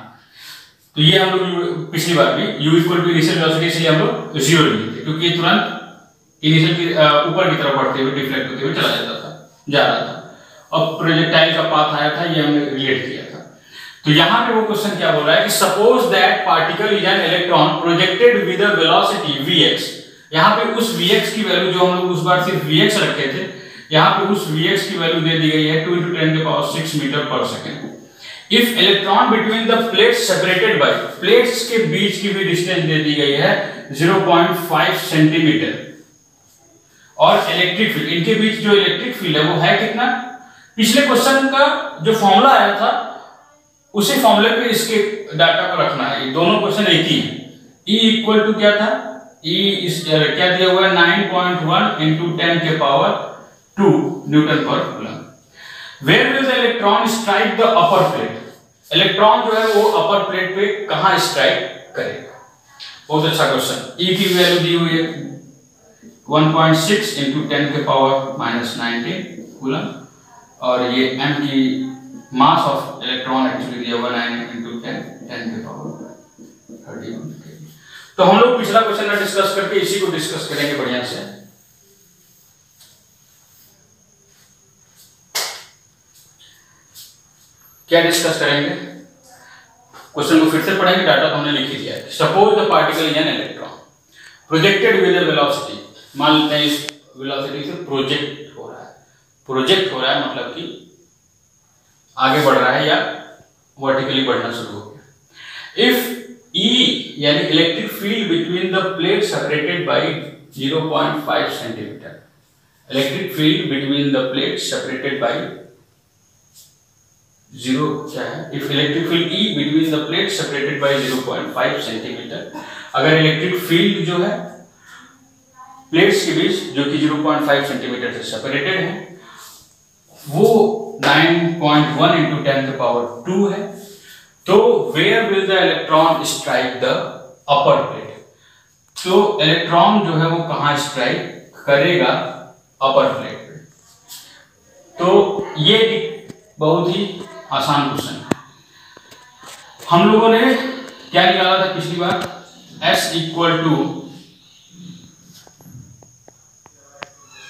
तो ये हम लोग पिछली बार भी u equal to initial velocity, इसलिए हम लोग 0 लिए थे, क्योंकि ये तुरंत इनिशियल की ऊपर की तरफ बढ़ते हुए डिफ्लेक्ट होते हुए चला जाता था, जा रहा था। अब प्रोजेक्टाइल का पाथ आया था, ये हमने रिलेट किया था। तो यहाँ पे वो क्वेश्चन क्या बोल रहा है कि suppose that particle is an electron projected with a velocity vx। यहाँ पे उस vx की वैल्यू जो हम लोग उस बार सिर्फ vx रखे थे, यहाँ पे उस vx की वैल्यू दे दी गई है 2 × 10⁶ मीटर पर second. If electron between the plates separated by, plates के बीच की भी डिस्टेंस दे दी गई है 0.5 सेंटीमीटर, और इलेक्ट्रिक फील्ड, इनके बीच जो इलेक्ट्रिक फील्ड है वो है कितना? पिछले क्वेश्चन का जो फॉर्मूला आया था उसी फॉर्मूले पे इसके डाटा को रखना है। ये दोनों क्वेश्चन एक ही है। E इक्वल टू क्या था? E क्या दिया हुआ है? 9.1 × 10⁻² न्यूटन पर coulomb. Where will the electron strike the upper plate? Electron जो है वो अपर प्लेट पे कहां स्ट्राइक करेगा? बहुत अच्छा क्वेश्चन। E की वैल्यू दी हुई है 1.6 × 10⁻⁻19 कूलम, और ये m की मास ऑफ इलेक्ट्रॉन एक्चुअली दिया हुआ 9 × 10⁻31। तो हम लोग पिछला क्वेश्चन ना डिस्कस करके इसी को डिस्कस करेंगे बढ़िया से। क्या डिस्कस करेंगे? क्वेश्चन को फिर से पढ़ेंगे, डाटा तो हमने लिख ही दिया है। Suppose the particle is an electron projected with a velocity, मान लेते हैं इस वेलोसिटी से प्रोजेक्ट हो रहा है। प्रोजेक्ट हो रहा है मतलब कि आगे बढ़ रहा है या वर्टिकली बढ़ना शुरू हो गया। इफ E यानी electric field between the plate separated by 0.5 centimetre, electric field between the plate separated by 0 क्या है? If electric field E between the plate separated by 0.5 centimetre, अगर इलेक्ट्रिक फील्ड जो है प्लेट्स के बीच जो कि 0.5 सेंटीमीटर से सेपरेटेड है वो 9.1 × 10⁻² है, तो where will the electron strike the upper plate? तो इलेक्ट्रॉन जो है वो कहां स्ट्राइक करेगा? अपर प्लेट पे। तो ये बहुत ही आसान क्वेश्चन है। हम लोगों ने क्या निकाला था पिछली बार? S इक्वल टू,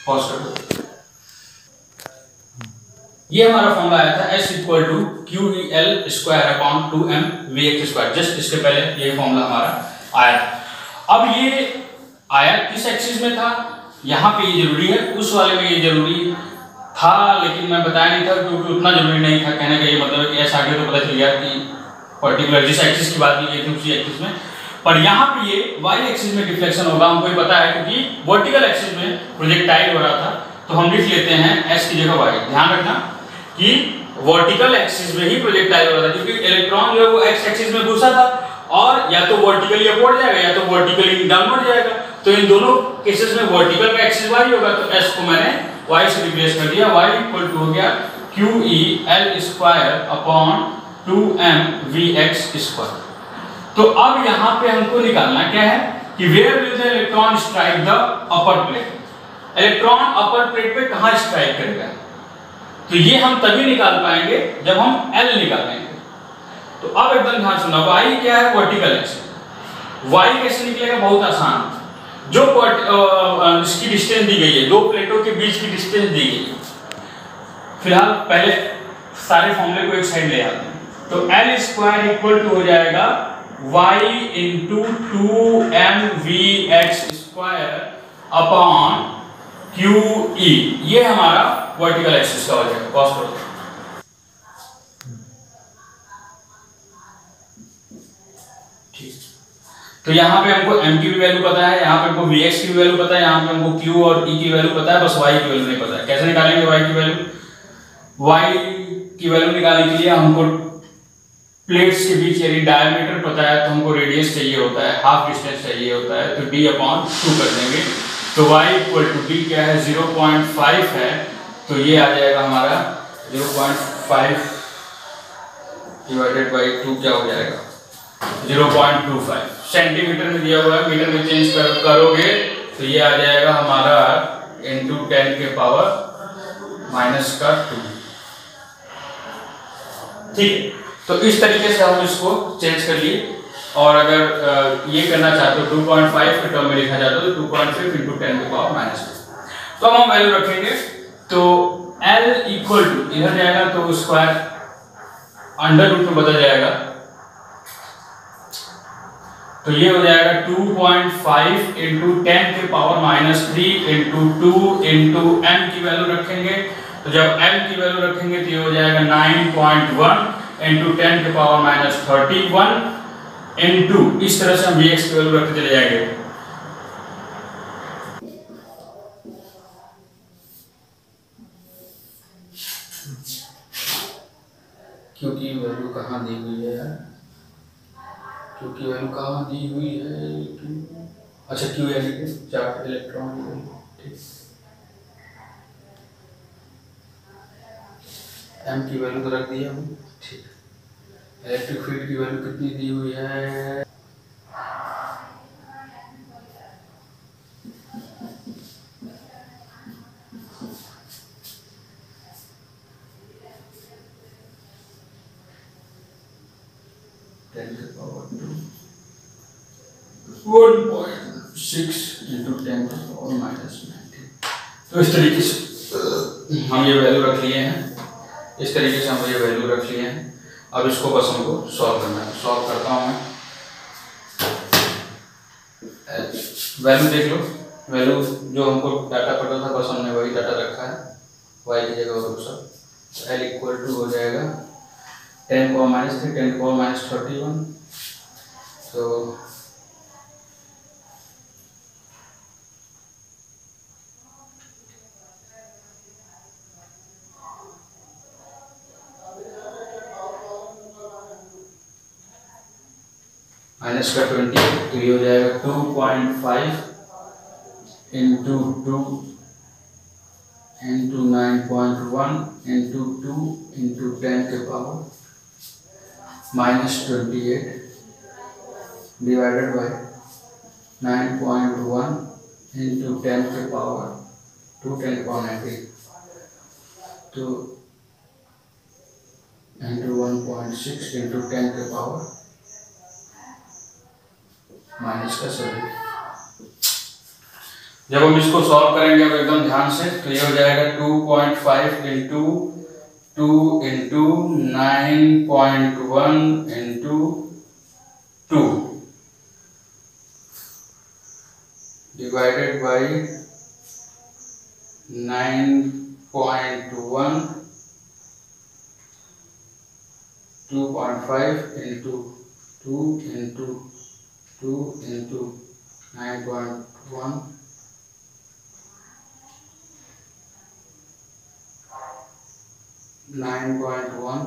पॉज कर दो, ये हमारा फॉर्मूला आया था S equal to QEL²/2mVx²। Just इसके पहले ये फॉर्मूला हमारा आया था। अब ये आया किस एक्सिस में था? यहाँ पे ये जरूरी है, उस वाले में ये जरूरी था, लेकिन मैं बताया नहीं था क्योंकि उतना जरूरी नहीं था। कहने का ये मतलब है कि S आगे तो पता चल गया कि पर्टिकुलर जिस एक्सिस की बात की गई थी उसी एक्सिस में, पर यहाँ पे ये y एक्सिस में डिफ्लेक्शन होगा, हमको ये पता है क्योंकि वर्टिकल एक्सिस में प्रोजेक्टाइल हो रहा था। तो हम लिख लेते हैं S की जगह y। ध्यान रखना कि वर्टिकल एक्सिस में ही प्रोजेक्टाइल हो रहा था, क्योंकि इलेक्ट्रॉन जो है वो x एक्सिस में घुसा था और या तो वर्टिकली अपवर्ड जाएगा या तो वर्टिकली डाउनवर्ड जाएगा। तो इन दोनों केसेस में वर्टिकल का एक्सिस y होगा, तो s को मैंने y से रिप्लेस कर दिया। y इक्वल टू हो गया QEL²/2mVx²। तो अब यहाँ पे हमको निकालना क्या है कि where will the electron strike the upper plate? Electron upper plate पे कहां स्ट्राइक करेगा? तो ये हम तभी निकाल पाएंगे जब हम L निकालेंगे। तो अब एकदम ध्यान सुना, y क्या है? Vertical axis. y कैसे निकलेगा? बहुत आसान। जो इसकी डिस्टेंस दी गई है, दो प्लेटों के बीच की डिस्टेंस दी गई है। फिलहाल पहले सारे फॉर्मूले को एक साइड ले आते हैं। तो L² इक्वल टू हो जाएगा y × 2mVx²/QE। ये हमारा वर्टिकल एक्सिस का हो जाएगा। पॉज करो। ठीक, तो यहाँ पे हमको m की भी वैल्यू पता है, यहाँ पे हमको vx की भी वैल्यू पता है, यहाँ पे हमको q और e की वैल्यू पता है, बस y की वैल्यू नहीं पता है। कैसे निकालेंगे y की वैल्यू? y की वैल्यू निकालने के लिए हमको प्लेट्स के बीच यानी डायमीटर पता है, तो हमको रेडियस चाहिए होता है, हाफ डिस्टेंस चाहिए होता है, तो d/2 कर देंगे। तो y = d क्या है? 0.5 है, तो ये आ जाएगा हमारा 0.5 डिवाइडेड बाई 2 क्या हो जाएगा? 0.25 सेंटीमीटर में दिया हुआ है, मीटर में चेंज करोगे तो ये आ जाएगा हमारा इंटू 10 के पावर -2। ठीक है, तो इस तरीके से हम इसको चेंज कर लिए। और अगर ये करना चाहते हो 2.5 के टर्म में लिखा जाता है तो 2.5 इंटू 10 के पावर -2। तो हम वैल्यू रखेंगे, तो L इक्वल टू इधर जाएगा तो स्क्वायर अंडर रूट में बदल जाएगा, तो ये हो जाएगा 2.5 इंटू 10 के पावर -3 इंटू 2 इंटू m की वैल्यू रखेंगे। तो जब m की वैल्यू रखेंगे तो ये हो जाएगा 9.1 इंटू 10 के पावर -31 इंटू, इस तरह से हम vx की वैल्यू रखते चले जाएंगे। क्योंकि वैल्यू कहाँ दी हुई है यार? क्योंकि वैल्यू कहाँ दी हुई है? अच्छा, क्यू यानी कि चार्ज इलेक्ट्रॉन। ठीक, एम की वैल्यू तो रख दी हमने। ठीक, इलेक्ट्रिक फील्ड की वैल्यू कितनी दी हुई है? टेन के पावर 1.6 इंटू 10 के पावर -90। तो इस तरीके से हम ये वैल्यू रख लिए हैं, इस तरीके से हम ये वैल्यू रख लिए हैं। अब इसको बस हमको सॉल्व करना है। सॉल्व करता हूँ मैं। वैल्यू देख लो, वैल्यू जो हमको डाटा पता था बस हमने वही डाटा रखा है, y की जगह और सब। L इक्वल टू हो जाएगा 10 को -3 10 को -31, तो -20, तो ये हो जाएगा 2.5 इंटू 2 इंटू 9.1 इंटू 2 इंटू 10 के पावर -28 डिवाइडेड बाय 9.1 इंटू 10 के पावर 2 10 के पावर 90, तो इंटू 1.6 इंटू 10 के पावर -7। जब हम इसको सॉल्व करेंगे अब एकदम ध्यान से, तो ये हो जाएगा 2.5 into 2 into 9.1 into 2 divided by 9.1 2.5 into 2 into 2 into 9.1 9.1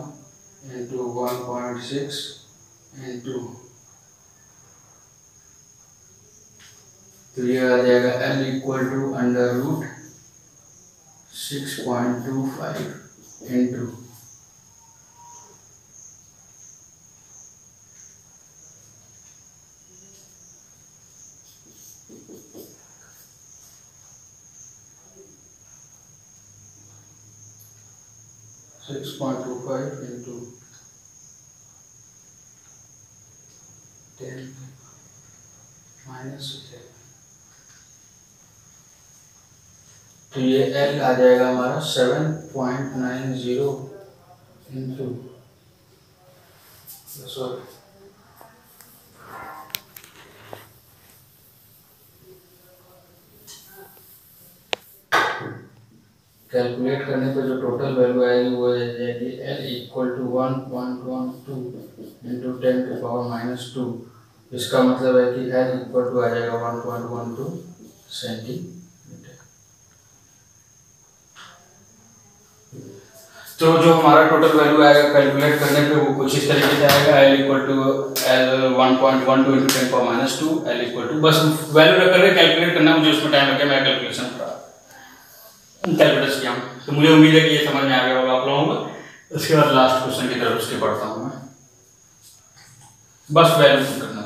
into 1.6 into, तो ये आ जाएगा L equal to under root 6.25 into 6.25 into 10 -7, तो ये L आ जाएगा हमारा 7.90 इंटू, सॉरी कैलकुलेट करने पे जो टोटल वैल्यू आएगी वो जाएगी L इक्वल टू 1.12 इंटू 10 के पावर -2 इसका मतलब है कि L इक्वल टू आ जाएगा 1.12 सेंटीमीटर। तो जो हमारा टोटल वैल्यू आएगा कैलकुलेट करने पे वो कुछ इस तरीके से आएगा, L equal to L 1.12 into 10 power minus 2, L equal to, बस वैल्यू रख करके कैलकुलेट करना, मुझे उसमें टाइम लगे, मैं कैलकुलेशन कैलकुलेट किया हूँ। तो मुझे उम्मीद है कि ये समझ में आ गया होगा आप लोगों को। उसके बाद लास्ट क्वेश्चन की तरफ उसके पढ़ता हूँ मैं, बस वैल्यू करना।